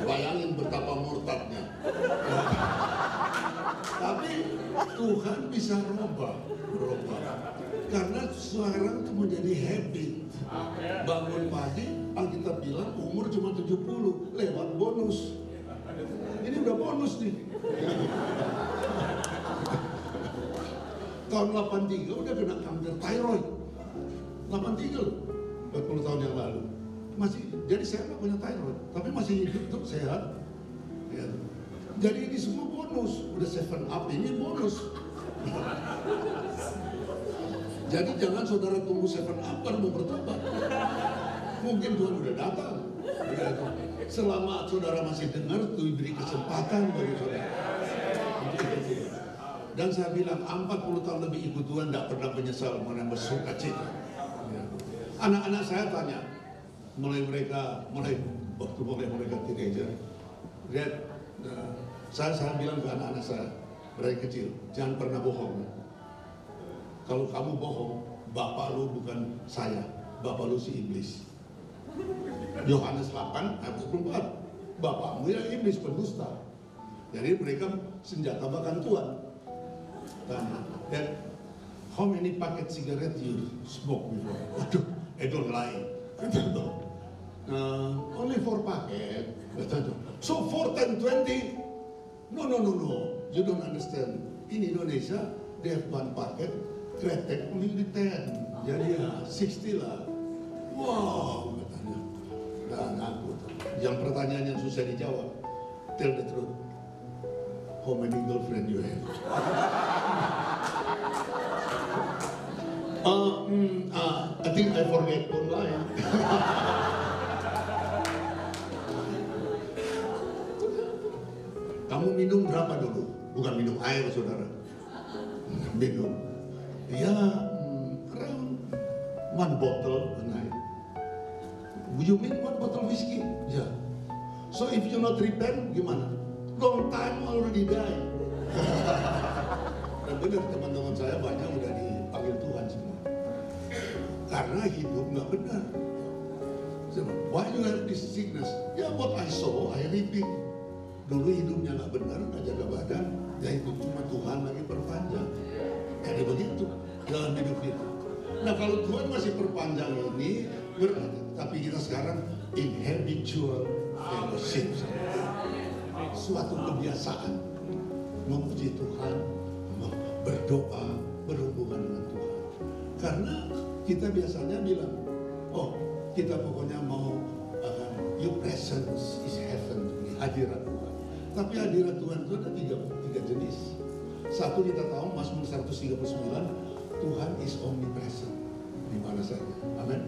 Bayangin betapa murtadnya. Tapi Tuhan bisa berubah. Karena sekarang itu menjadi habit. Bangun pagi, Alkitab bilang umur cuma 70, lewat bonus. Ini udah bonus nih. Tahun 83 udah kena kanker thyroid. 83 loh, 40 tahun yang lalu. Masih, jadi saya nggak punya thyroid, tapi masih hidup tuh sehat. Ya. Jadi ini semua bonus. Udah 7 up, ini bonus. Jadi jangan saudara tunggu 7 up baru mau bertobat. Mungkin Tuhan udah datang. Selama saudara masih dengar, tuh beri kesempatan bagi saudara. Dan saya bilang 40 tahun lebih ikut Tuhan tidak pernah menyesal, mana bersuka cita. Anak-anak saya tanya, mulai waktu mereka teenager, Dad, saya bilang ke anak-anak saya, dari kecil, jangan pernah bohong. Kalau kamu bohong, bapak lu bukan saya, bapak lu si iblis. Yohanes 8 ayat 24, bapakmu ya iblis pendusta. Jadi mereka senjata bahkan Tuhan. Dad, how many packet cigarette you smoke before? Waduh, I don't lie. Only 4 packet. So 4, 10, 20? No. You don't understand. In Indonesia, they have 1 packet. Kretek only 10. Jadi ya 60 lah. Wow, katanya. Dan aku, yang pertanyaan yang susah dijawab. Tell the truth. How many girlfriend you have? I think I forget online. Kamu minum berapa dulu? Bukan minum air, saudara. Minum. Ya, around 1 bottle a night. You mean 1 bottle whiskey? Ya. So if you not repent, gimana? Long time already die. Dan benar, teman-teman saya banyak udah dipanggil Tuhan semua. Karena hidup nggak benar. Why you have this sickness? Ya, what I saw, I repeat. Dulu hidupnya nggak benar, nggak jaga badan, ya itu cuma Tuhan lagi perpanjang. Jadi begitu dalam hidup kita. Nah, kalau Tuhan masih perpanjang ini, berarti, tapi kita sekarang in habitual fellowship. Suatu kebiasaan memuji Tuhan, berdoa, berhubungan dengan Tuhan. Karena kita biasanya bilang, oh kita pokoknya mau your presence is heaven, hadirat Tuhan. Tapi hadirat Tuhan itu ada tiga jenis. Satu, kita tahu Mazmur 139, Tuhan is omnipresent di mana saja. Amin.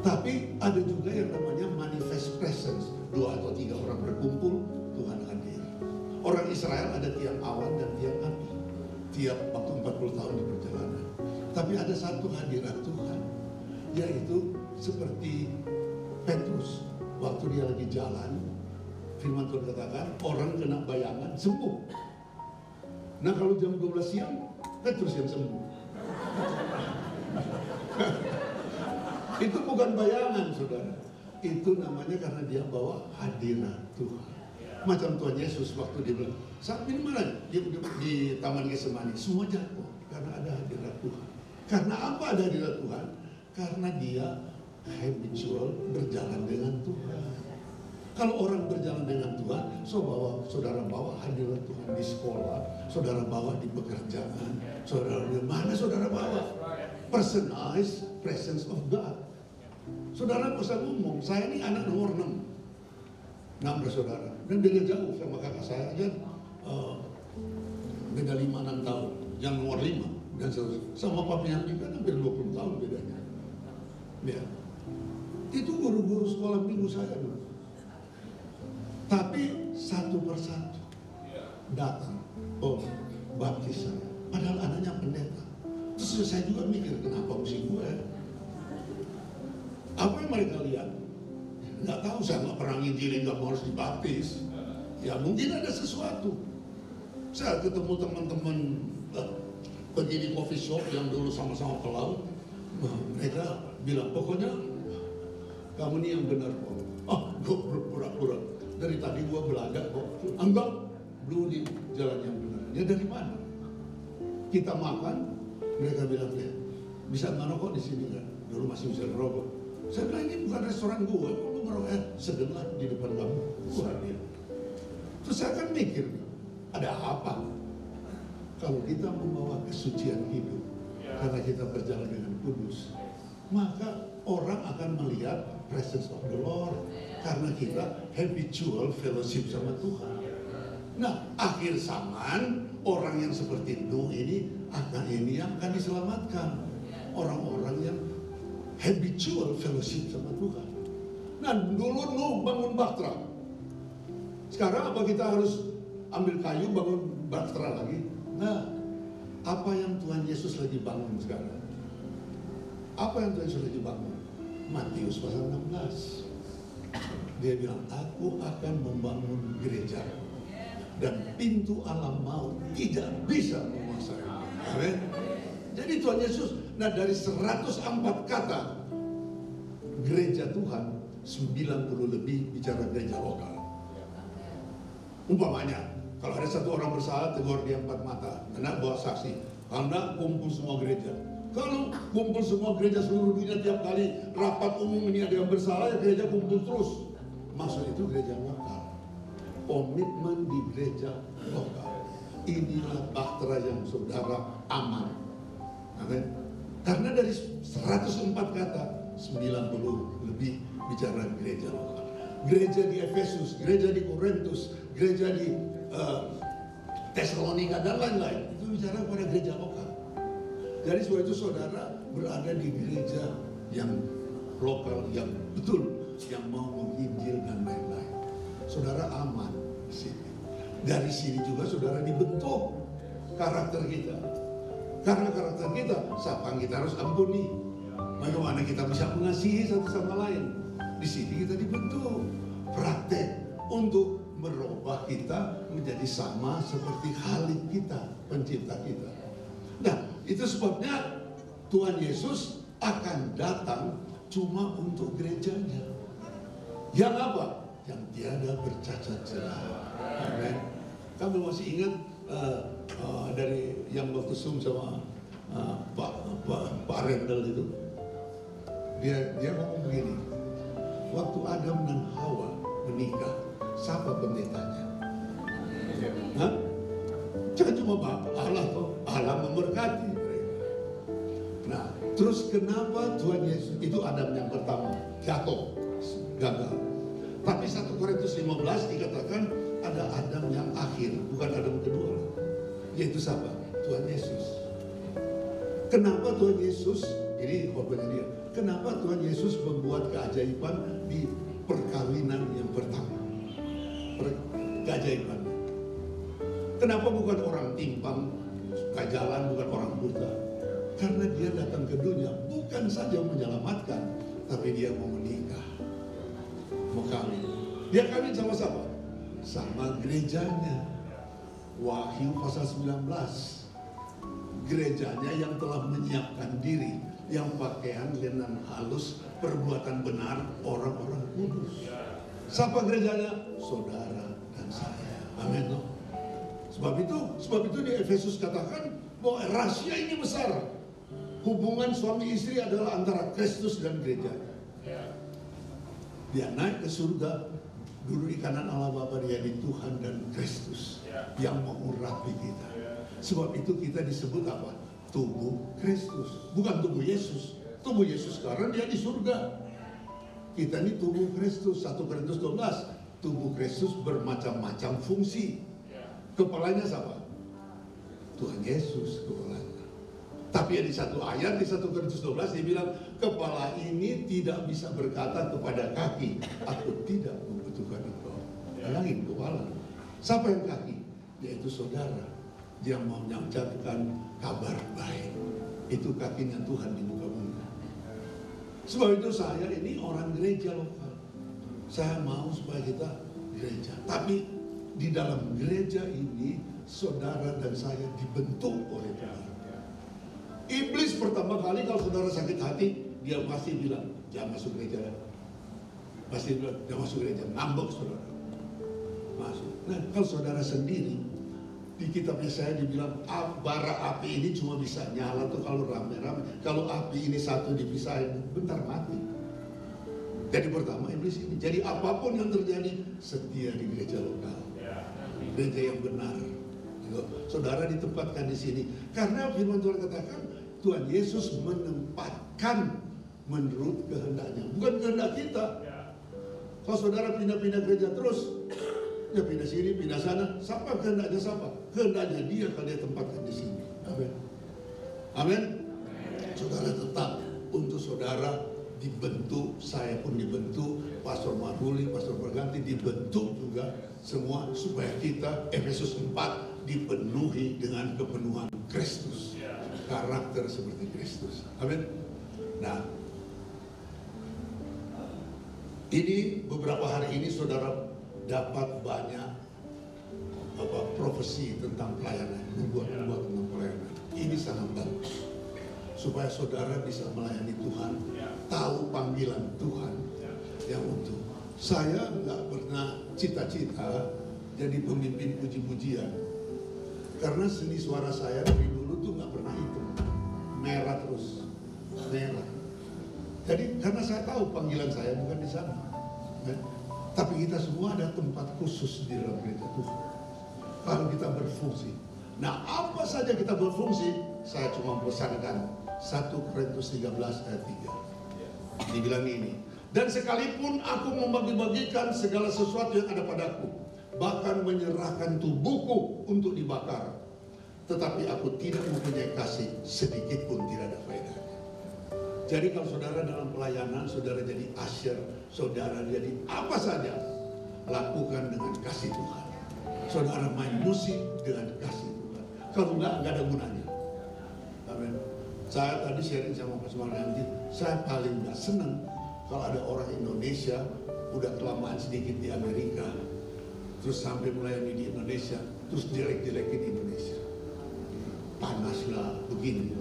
Tapi ada juga yang namanya manifest presence. 2 atau 3 orang berkumpul, Tuhan hadir. Orang Israel ada tiang awan dan tiang api tiap waktu 40 tahun di perjalanan. Tapi ada satu hadirat Tuhan, yaitu seperti Petrus waktu dia lagi jalan, firman Tuhan katakan orang kena bayangan sembuh. Nah, kalau jam 12 siang Petrus yang sembuh. Itu bukan bayangan, saudara. Itu namanya karena dia bawa hadirat Tuhan. Macam Tuhan Yesus waktu dia bilang, saat ini mana? Dia di Taman Getsemani, semua jatuh karena ada hadirat Tuhan. Karena apa ada hadirat Tuhan? Karena dia habitual berjalan dengan Tuhan. Kalau orang berjalan dengan Tuhan, saudara bawa hadirat Tuhan di sekolah, saudara bawa di pekerjaan, saudara di mana saudara bawa? Personalized presence of God. Saudara nggak usah ngomong, saya ini anak nomor 6 bersaudara, dan beda jauh sama kakak saya aja, beda 5-6 tahun, yang nomor 5 dan sama papinya juga hampir 20 tahun bedanya. Ya. Itu guru-guru sekolah minggu saya dulu. Tapi satu persatu datang, oh baptis saya, padahal anaknya pendeta. Terus saya juga mikir, kenapa mesti gue? I mereka lihat, nggak tahu, saya nggak pernah nginjilin, nggak harus dibaptis. Ya mungkin ada sesuatu. Saya ketemu teman-teman pergi di coffee shop yang dulu sama-sama ke laut. Mereka bilang, pokoknya kamu nih yang benar kok. Oh, gue pura-pura. Dari tadi gue belaga kok. Enggak, belum di jalan yang benar. Ya dari mana? Kita makan, mereka bilang, ya, bisa ngerokok di sini kan? Dulu masih bisa ngerokok. Saya bilang, ini bukan restoran gue, kok lu ngerokok segenap di depan kamu? Wah, dia. Terus saya kan mikir, ada apa? Kalau kita membawa kesucian hidup, karena kita berjalan dengan kudus, maka orang akan melihat presence of the Lord, karena kita habitual fellowship sama Tuhan. Nah, akhir zaman orang yang seperti Nuh ini yang akan diselamatkan. Orang-orang yang habitual fellowship sama Tuhan. Nah, dulu Nuh bangun bahtera. Sekarang apa kita harus ambil kayu bangun bahtera lagi? Nah, apa yang Tuhan Yesus lagi bangun sekarang? Apa yang Tuhan Yesus lagi bangun? Matius pasal 16. Dia bilang, aku akan membangun gereja dan pintu alam maut tidak bisa menguasai. Amin. Jadi Tuhan Yesus, nah dari 104 kata gereja Tuhan, 90 lebih bicara gereja lokal. Umpamanya, kalau ada satu orang bersalah, tegur dia 4 mata, anak bawa saksi, Anda kumpul semua gereja. Kalau kumpul semua gereja seluruh dunia tiap kali rapat umum ini ada yang bersalah, ya gereja kumpul terus. Maksud itu gereja lokal. Komitmen di gereja lokal. Inilah bahtera yang saudara aman. Amin. Karena dari 104 kata, 90 lebih bicara gereja lokal. Gereja di Efesus, gereja di Korintus, gereja di Tesalonika dan lain-lain. Itu bicara pada gereja lokal. Jadi sebab itu saudara berada di gereja yang lokal, yang betul, yang mau menginjil dan lain-lain. Saudara aman di sini. Dari sini juga saudara dibentuk karakter kita. Karena karakter kita, siapa yang kita harus ampuni? Bagaimana kita bisa mengasihi satu sama lain? Di sini kita dibentuk praktek untuk merubah kita menjadi sama seperti Khalik kita, pencipta kita. Nah, itu sebabnya Tuhan Yesus akan datang cuma untuk gerejanya. Yang apa? Yang tiada bercacat celah. Amin. Kamu masih ingat dari yang waktu Zoom sama Pak Rendel itu? Dia ngomong begini. Waktu Adam dan Hawa menikah, siapa pendetanya? Hah? Jangan cuma Bapak Allah toh, Allah memberkati mereka. Nah, terus kenapa Tuhan Yesus itu Adam yang pertama jatuh, gagal. Tapi 1 Korintus 15 dikatakan ada Adam yang akhir, bukan Adam kedua. Yaitu siapa? Tuhan Yesus. Kenapa Tuhan Yesus, ini khotbahnya dia, kenapa Tuhan Yesus membuat keajaiban di perkawinan yang pertama? Keajaiban. Kenapa bukan orang timpang, kajalan, bukan orang buta? Karena dia datang ke dunia bukan saja menyelamatkan, tapi dia mau menikah, mau kawin. Dia kawin sama siapa? Sama gerejanya. Wahyu pasal 19. Gerejanya yang telah menyiapkan diri, yang pakaian lenan halus, perbuatan benar, orang-orang kudus. Siapa gerejanya? Saudara dan saya. Amin. Sebab itu di Efesus katakan bahwa rahasia ini besar. Hubungan suami istri adalah antara Kristus dan gerejanya. Dia naik ke surga, duduk di kanan Allah Bapa, dia di Tuhan dan Kristus yang mengurapi kita. Sebab itu kita disebut apa? Tubuh Kristus, bukan tubuh Yesus. Tubuh Yesus sekarang dia di surga. Kita ini tubuh Kristus. 1 Korintus 12. Tubuh Kristus bermacam-macam fungsi. Kepalanya siapa? Tuhan Yesus kepalanya. Tapi di satu ayat di 1 Korintus 12 dia bilang, kepala ini tidak bisa berkata kepada kaki, aku tidak membutuhkan engkau. Bayangin kepala. Siapa yang kaki? Yaitu saudara. Dia mau menyampaikan kabar baik. Itu kakinya Tuhan di muka bumi. Sebab itu saya ini orang gereja lokal. Saya mau supaya kita gereja. Tapi di dalam gereja ini saudara dan saya dibentuk oleh Tuhan. Iblis pertama kali kalau saudara sakit hati, dia pasti bilang, jangan masuk gereja. Pasti bilang, jangan masuk gereja. Ngambek saudara. Masuk. Nah kalau saudara sendiri, di kitabnya saya dibilang, bara api ini cuma bisa nyala tuh kalau rame-rame. Kalau api ini satu dipisahin, bentar mati. Jadi pertama iblis ini. Jadi apapun yang terjadi, setia di gereja lokal. Gereja yang benar. Saudara ditempatkan di sini. Karena firman Tuhan katakan, Tuhan Yesus menempatkan menurut kehendaknya. Bukan kehendak kita. Kalau saudara pindah-pindah gereja terus, ya pindah sini, pindah sana. Siapa kehendaknya siapa? Kehendaknya dia kalau dia tempatkan di sini. Amin. Amin. Saudara tetap untuk saudara dibentuk, saya pun dibentuk, Pastor Marhuli, Pastor Berganti dibentuk juga semua supaya kita Efesus 4 dipenuhi dengan kepenuhan Kristus, karakter seperti Kristus. Amin. Nah, ini beberapa hari ini saudara dapat banyak profesi tentang pelayanan, nubuat-nubuat tentang pelayanan. Ini sangat bagus supaya saudara bisa melayani Tuhan, tahu panggilan Tuhan yang untuk. Saya nggak pernah cita-cita jadi pemimpin puji-pujian karena seni suara saya dari dulu tuh nggak pernah hitam, merah terus, merah. Jadi karena saya tahu panggilan saya bukan di sana, tapi kita semua ada tempat khusus di dalam gereja Tuhan. Kalau kita berfungsi, nah apa saja kita berfungsi, saya cuma pesankan 1 Korintus 13 ayat 3. Dibilang ini, dan sekalipun aku membagi-bagikan segala sesuatu yang ada padaku, bahkan menyerahkan tubuhku untuk dibakar, tetapi aku tidak mempunyai kasih, sedikit pun tidak ada faedahnya. Jadi kalau saudara dalam pelayanan, saudara jadi asyir, saudara jadi apa saja, lakukan dengan kasih Tuhan. Saudara main musik dengan kasih Tuhan. Kalau enggak ada gunanya. Amin. Saya tadi sharing sama Pak Sumaryanti, saya paling gak senang kalau ada orang Indonesia udah kelamaan sedikit di Amerika, terus sampai melayani di Indonesia, terus jelek-jelekin Indonesia. Panaslah, begini.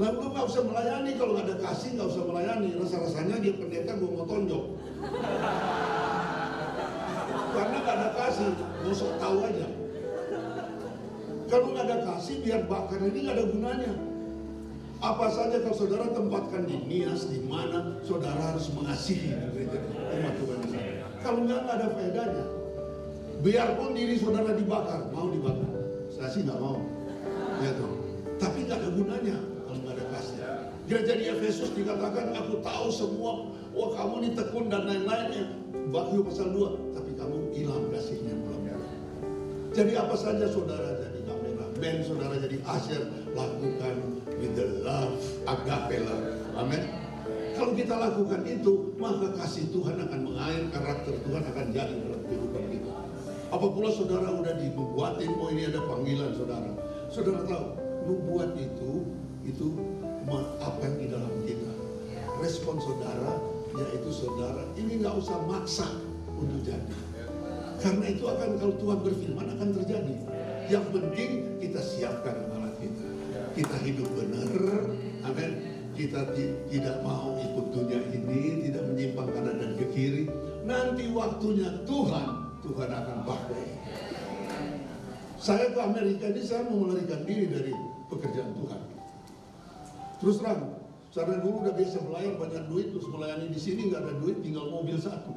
Lalu lu gak usah melayani, kalau gak ada kasih gak usah melayani. Rasa-rasanya dia pendeta gue mau tonjok. Karena gak ada kasih, mau sok tahu aja. Kalau gak ada kasih, biar bakar ini gak ada gunanya. Apa saja kalau saudara tempatkan di Nias, di mana saudara harus mengasihi gereja umat Tuhan. Kalau nggak ada faedahnya. Biarpun diri saudara dibakar, mau dibakar. Saya sih nggak mau. Ya toh. Tapi nggak ada gunanya kalau nggak ada kasih. Gereja di Efesus dikatakan, aku tahu semua, wah kamu ini tekun dan lain-lainnya. Wahyu pasal 2, tapi kamu hilang kasihnya belum. Jadi apa saja saudara jadi kameramen, saudara jadi asyir, lakukan with the love, agape love. Amin. Kalau kita lakukan itu, maka kasih Tuhan akan mengalir, karakter Tuhan akan jadi dalam kehidupan kita. Apa pula saudara udah dibuatin, oh ini ada panggilan saudara. Saudara tahu, nubuat itu apa yang di dalam kita. Respon saudara, yaitu saudara, ini nggak usah maksa untuk jadi. Karena itu akan, kalau Tuhan berfirman akan terjadi. Yang penting kita siapkan kepala kita. Kita hidup benar, amin. Kita tidak mau ikut dunia ini, tidak menyimpang kanan dan ke kiri. Nanti waktunya Tuhan akan pakai. Saya ke Amerika ini, saya mau melarikan diri dari pekerjaan Tuhan. Terus terang, karena dulu udah biasa melayani banyak duit, terus melayani di sini nggak ada duit, tinggal mobil satu.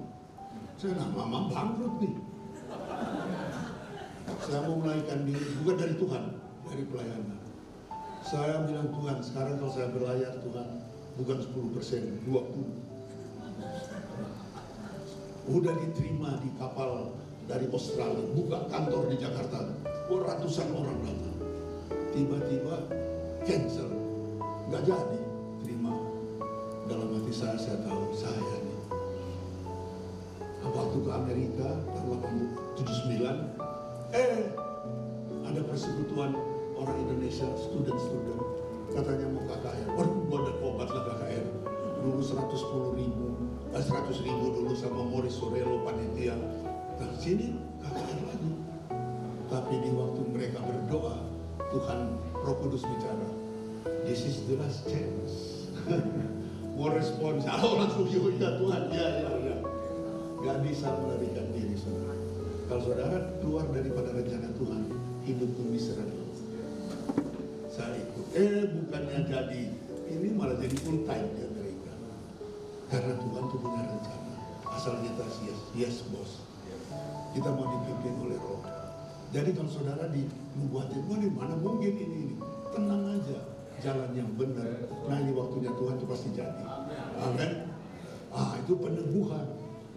Saya mama bangkrut nih. Saya mau melarikan diri, bukan dari Tuhan, dari pelayanan. Saya bilang, Tuhan, sekarang kalau saya berlayar, Tuhan, bukan 10%, 20%. Udah diterima di kapal dari Australia, buka kantor di Jakarta, ratusan orang datang. Tiba-tiba cancel, nggak jadi terima. Dalam hati saya tahu, saya nih. Waktu ke Amerika, tahun 79, ada persekutuan orang Indonesia, student, katanya mau KKR. Waduh, gua ada obat lah KKR. dulu 100.000 dulu sama Morris Sorelo panitia. Nah sini KKR lagi. Tapi di waktu mereka berdoa, Tuhan Roh Kudus bicara, this is the last chance. Mau respon, langsung ya Tuhan, ya. Gak bisa melarikan diri saudara. Kalau saudara keluar daripada rencana Tuhan, hidupku miserable. Saya ikut, bukannya jadi, ini malah jadi full time di Amerika. Karena Tuhan tuh punya rencana. Asal kita yes bos. Kita mau dipimpin oleh Roh. Jadi kalau saudara dibuatin, di mana mungkin ini, tenang aja, jalan yang benar. Nah ini waktunya Tuhan itu pasti jadi. Amin. Itu peneguhan.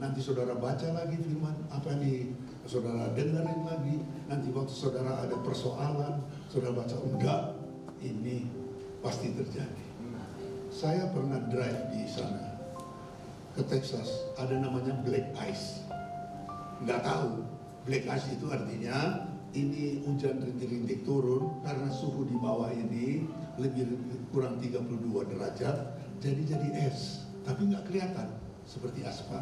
Nanti saudara baca lagi firman apa nih, saudara dengerin lagi. Nanti waktu saudara ada persoalan, saudara baca enggak, ini pasti terjadi. Saya pernah drive di sana ke Texas, ada namanya black ice. Nggak tahu. Black ice itu artinya ini hujan rintik-rintik turun karena suhu di bawah ini lebih kurang 32 derajat, jadi es, tapi nggak kelihatan seperti aspal.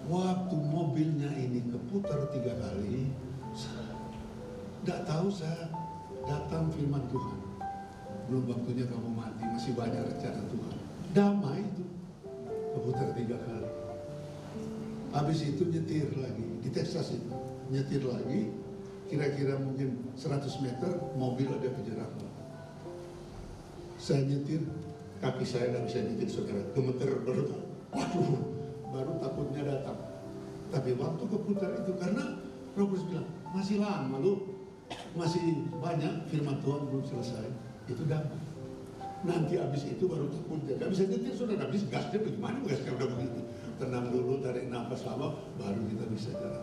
Waktu mobilnya ini keputar 3 kali, nggak tahu saya datang firman Tuhan. Belum waktunya kamu mati, masih banyak rencana Tuhan. Damai itu, keputar 3 kali. Habis itu nyetir lagi di Texas itu, nyetir lagi, kira-kira mungkin 100 meter mobil ada kejerat. Saya nyetir, kaki saya nggak bisa nyetir saudara, gemeter baru, baru takutnya datang. Tapi waktu keputar itu karena Roh Kudus bilang masih lama lu, masih banyak firman Tuhan belum selesai, itu damai. Nanti habis itu baru takutnya, nggak bisa nyetir saudara, habis gasnya bagaimana, gasnya udah begitu. Tenang dulu, tarik nafas lama, baru kita bisa jalan.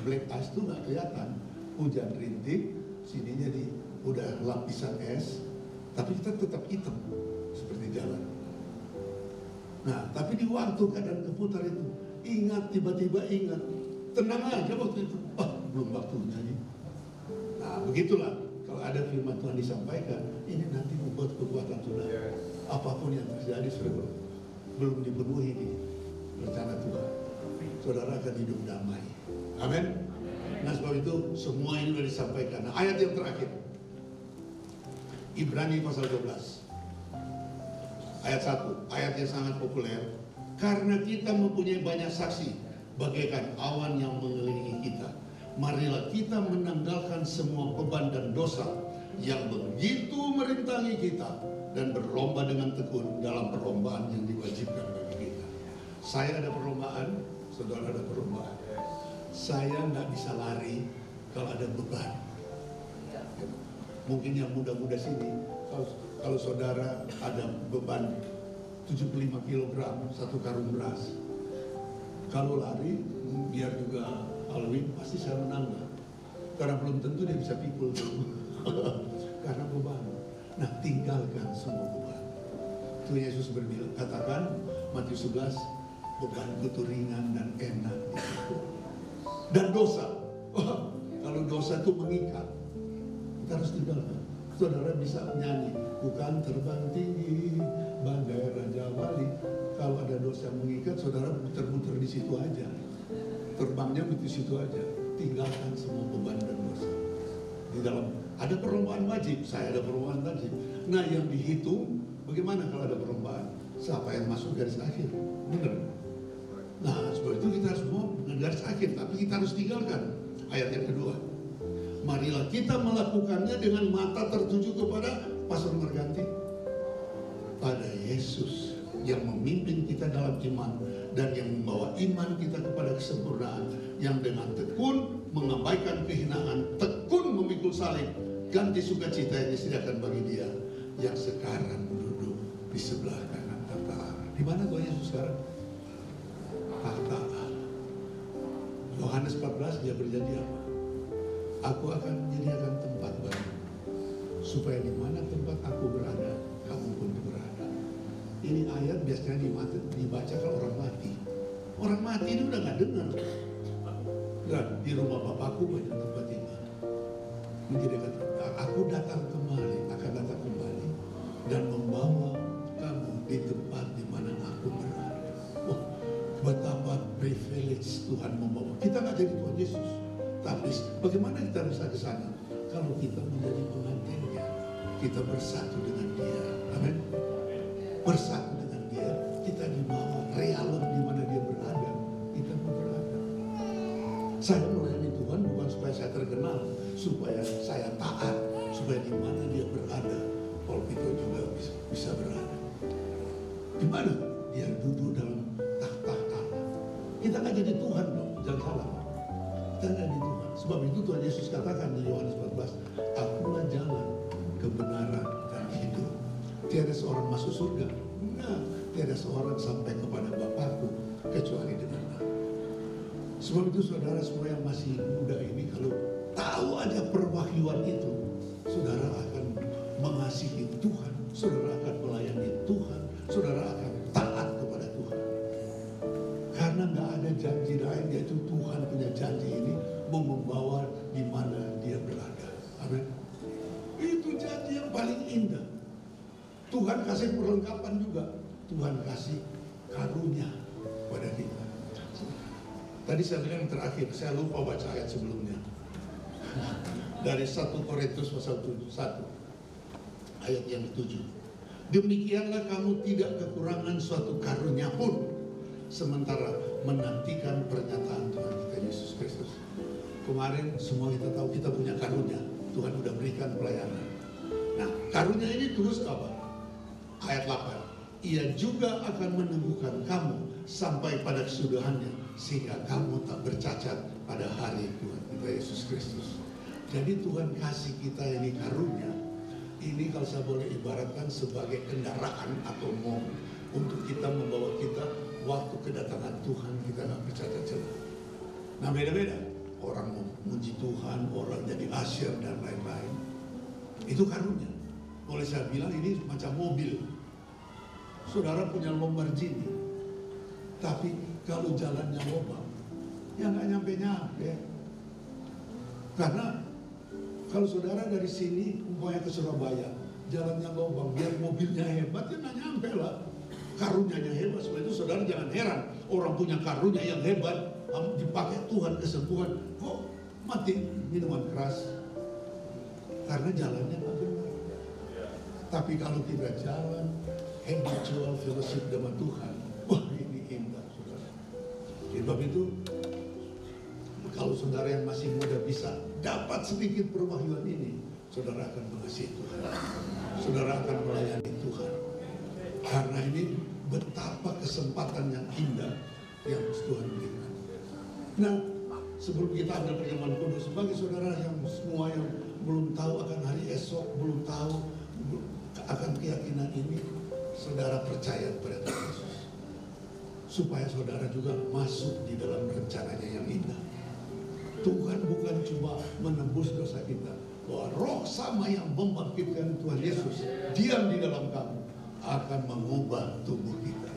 Black ice itu nggak kelihatan, hujan rintik, sininya udah lapisan es, tapi kita tetap hitam seperti jalan. Nah, tapi di waktu keadaan keputar itu, ingat, tiba-tiba ingat, tenang aja waktu itu, belum waktunya nih. Nah, begitulah kalau ada firman Tuhan disampaikan, ini nanti membuat kekuatan saudara. Apapun yang terjadi saudara, belum dipenuhi nih rencana Tuhan, saudara akan hidup damai. Amin. Nah sebab itu semua ini sudah disampaikan. Nah, ayat yang terakhir, Ibrani pasal 12 ayat 1, ayat yang sangat populer. Karena kita mempunyai banyak saksi bagaikan awan yang mengelilingi kita, marilah kita menanggalkan semua beban dan dosa yang begitu merintangi kita, dan berlomba dengan tekun dalam perlombaan yang diwajibkan bagi kita. Saya ada perlombaan, saudara ada perlombaan. Saya nggak bisa lari kalau ada beban. Mungkin yang muda-muda sini, kalau saudara ada beban 75 kg, 1 karung beras, kalau lari, biar juga Alwin pasti saya menang. Karena belum tentu dia bisa pikul karena beban. Nah, tinggalkan semua beban. Itu Yesus berbilang, katakan Matius 11, bebanku itu ringan dan enak itu. Dan dosa, kalau dosa itu mengikat, kita harus tinggalkan. Saudara bisa nyanyi, bukan terbang tinggi bagai Raja Wali. Kalau ada dosa yang mengikat, saudara muter-muter di situ aja. Terbangnya di situ aja. Tinggalkan semua beban dan dosa. Di dalam ada perlombaan wajib, saya ada perlombaan wajib. Nah, yang dihitung bagaimana kalau ada perlombaan? Siapa yang masuk garis akhir? Benar. Nah, sebab itu kita harus mau garis akhir, tapi kita harus tinggalkan. Ayat yang kedua, marilah kita melakukannya dengan mata tertuju kepada pasal berganti, pada Yesus yang memimpin kita dalam iman dan yang membawa iman kita kepada kesempurnaan, yang dengan tekun mengabaikan kehinaan, tekun memikul salib, ganti sukacita yang disediakan bagi dia yang sekarang duduk di sebelah kanan tahta Allah. Di mana Tuhan Yesus sekarang? Tahta Allah. Yohanes 14 dia berjanji apa? Aku akan menyediakan tempat baru, supaya di mana tempat aku berada, kamu pun berada. Ini ayat biasanya dibaca kalau orang mati. Orang mati ini udah nggak dengar. Dan di rumah Bapakku banyak tempat tinggal. Menyediakan tempat. Aku datang kembali, akan datang kembali dan membawa kamu di tempat di mana stage Tuhan membawa. Kita nggak jadi Tuhan Yesus, tapi bagaimana kita bisa ke sana? Kalau kita menjadi pengantinnya, kita bersatu dengan Dia. Amin. Bersatu dengan Dia, kita dibawa realem di mana Dia berada, kita pun berada. Saya melayani Tuhan bukan supaya saya terkenal, supaya saya taat, supaya di mana Dia berada, Paul Peter juga bisa berada. Di mana Dia duduk dalam takhta Allah. Kita nggak jadi Tuhan dong, jangan salah. Kita nggak jadi Tuhan. Sebab itu Tuhan Yesus katakan di Yohanes 14, Akulah jalan, kebenaran, dan hidup. Tiada seorang masuk surga. Nah, tiada seorang sampai kepada Bapakku kecuali dengan Aku. Sebab itu saudara semua yang masih muda ini, kalau tahu ada perwahyuan itu, saudara akan mengasihi Tuhan, saudara akan melayani Tuhan, saudara akan taat kepada Tuhan. Karena nggak ada janji lain, yaitu Tuhan punya janji ini mau membawa di mana Dia berada. Amin. Itu janji yang paling indah. Tuhan kasih perlengkapan juga. Tuhan kasih karunia pada kita. Tadi saya bilang yang terakhir, saya lupa baca ayat sebelumnya. Dari 1 Korintus pasal 1 ayat yang 7. Demikianlah kamu tidak kekurangan suatu karunia pun, sementara menantikan pernyataan Tuhan kita Yesus Kristus. Kemarin semua kita tahu kita punya karunia. Tuhan sudah berikan pelayanan. Nah, karunia ini terus apa? Ayat 8. Ia juga akan meneguhkan kamu sampai pada kesudahannya, sehingga kamu tak bercacat pada hari Tuhan kita Yesus Kristus. Jadi Tuhan kasih kita ini karunia. Ini kalau saya boleh ibaratkan sebagai kendaraan atau mobil untuk kita membawa kita waktu kedatangan Tuhan, kita nggak bercacat celah. Nah, beda-beda. Orang memuji Tuhan, orang jadi asyir dan lain-lain. Itu karunia. Boleh saya bilang ini macam mobil. Saudara punya Lamborghini, tapi kalau jalannya lubang, ya nggak nyampe-nyampe. Karena kalau saudara dari sini umpamanya ke Surabaya, jalannya lubang, biar mobilnya hebat, ya nggak nyampe lah. Karunianya hebat, sebab itu saudara jangan heran orang punya karunia yang hebat, dipakai Tuhan kesembuhan, kok mati minuman keras? Karena jalannya nggak benar. Tapi kalau kita jalan habitual fellowship dengan Tuhan, wah ini indah saudara. Sebab itu kalau saudara yang masih muda bisa dapat sedikit perwahyuan ini, saudara akan mengasihi Tuhan, saudara akan melayani Tuhan. Karena ini betapa kesempatan yang indah yang Tuhan berikan. Nah, sebelum kita ambil perjamuan kudus, bagi saudara yang semua yang belum tahu akan hari esok, belum tahu akan keyakinan ini, saudara percaya kepada Tuhan Yesus, supaya saudara juga masuk di dalam rencananya yang indah. Tuhan bukan cuma menebus dosa kita, bahwa roh sama yang membangkitkan Tuhan Yesus diam di dalam kamu, akan mengubah tubuh kita,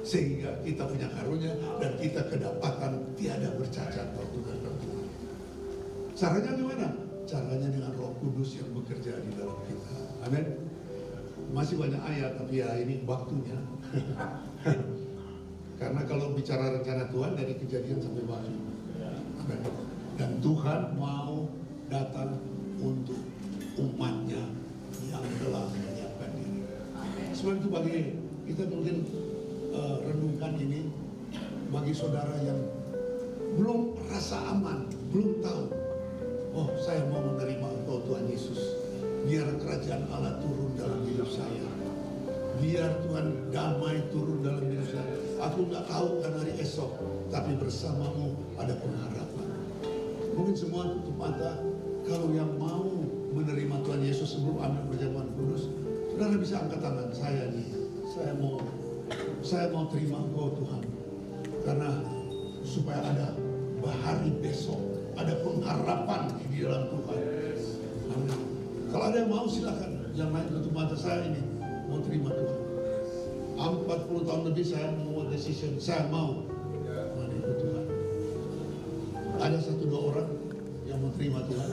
sehingga kita punya karunia dan kita kedapatan tiada bercacat waktu datang Tuhan. Caranya gimana? Caranya dengan Roh Kudus yang bekerja di dalam kita. Amin. Masih banyak ayat, tapi ya ini waktunya. Karena kalau bicara rencana Tuhan dari Kejadian sampai Wahyu. Dan Tuhan mau datang untuk umatnya yang telah menyiapkan diri. Sebab itu bagi kita mungkin renungkan ini, bagi saudara yang belum rasa aman, belum tahu, oh saya mau menerima Engkau Tuhan Yesus, biar kerajaan Allah turun dalam hidup saya, biar Tuhan damai turun dalam hidup saya. Aku nggak tahu kan hari esok, tapi bersamamu ada pengharapan. Mungkin semua tutup mata. Kalau yang mau menerima Tuhan Yesus sebelum ambil perjamuan kudus, saudara bisa angkat tangan. Saya nih, saya mau terima Engkau Tuhan, karena supaya ada hari besok, ada pengharapan di dalam Tuhan. Amin. Kalau ada yang mau silakan, jangan tutup mata. Saya ini mau terima Tuhan. 40 tahun lebih saya membuat decision, saya mau menerima Tuhan. Ada 1-2 orang yang mau terima Tuhan.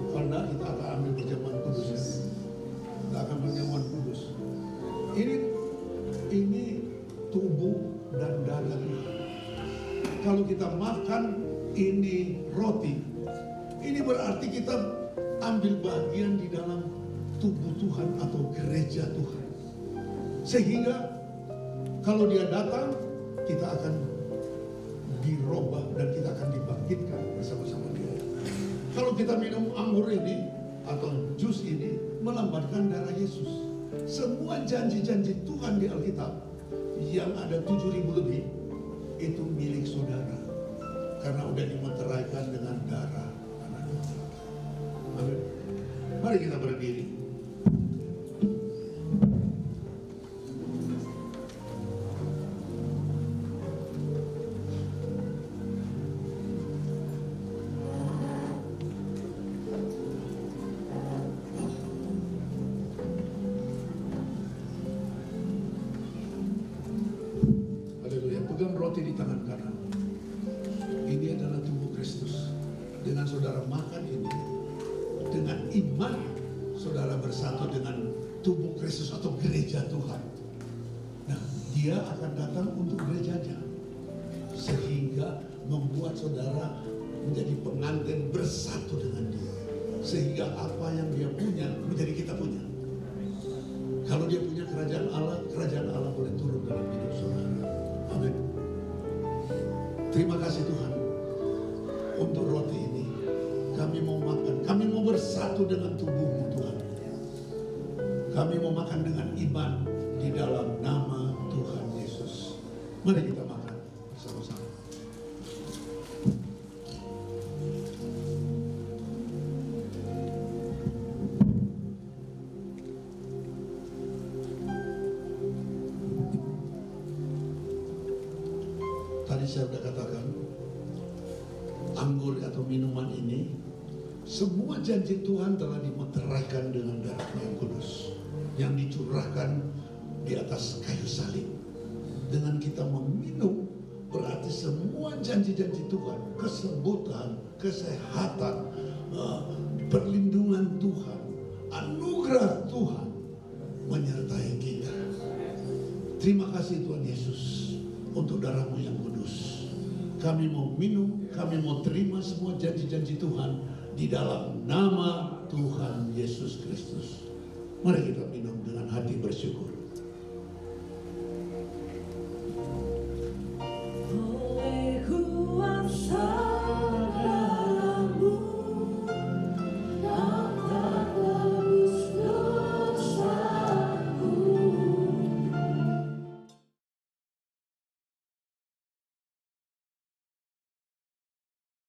Karena kita akan ambil perjamuan kudus ya. Kita akan perjamuan kudus. Ini tubuh dan darah Tuhan. Kalau kita makan ini roti, ini berarti kita ambil bagian di dalam tubuh Tuhan atau gereja Tuhan. Sehingga kalau dia datang, kita akan dirubah dan kita akan dibangkitkan bersama-sama dia. Kalau kita minum anggur ini atau jus ini, melambangkan darah Yesus. Semua janji-janji Tuhan di Alkitab yang ada 7.000 lebih itu milik saudara, karena udah dimeteraikan dengan darah anak Tuhan. Amin. Mari kita berdiri. Roti di tangan kanan. Ini adalah tubuh Kristus. Dengan saudara makan ini, dengan iman saudara bersatu dengan tubuh Kristus atau gereja Tuhan. Nah, dia akan datang untuk gerejanya, sehingga membuat saudara menjadi pengantin bersatu dengan dia, sehingga apa yang dia punya menjadi kita punya. Kalau dia punya kerajaan Allah boleh turun dalam hidup saudara. Amin. Terima kasih Tuhan untuk roti ini. Kami mau makan, kami mau bersatu dengan tubuh-Mu Tuhan. Kami mau makan dengan iman di dalam nama Tuhan Yesus. Mari kita makan bersama-sama. Tadi saya sudah katakan, anggur atau minuman ini, semua janji Tuhan telah dimeteraikan dengan darah yang kudus, yang dicurahkan di atas kayu salib. Dengan kita meminum, berarti semua janji-janji Tuhan, kesembuhan, kesehatan, perlindungan Tuhan, anugerah Tuhan menyertai kita. Terima kasih Tuhan Yesus untuk darah-Mu yang kudus. Kami mau minum, kami mau terima semua janji-janji Tuhan di dalam nama Tuhan Yesus Kristus. Mari kita minum dengan hati bersyukur.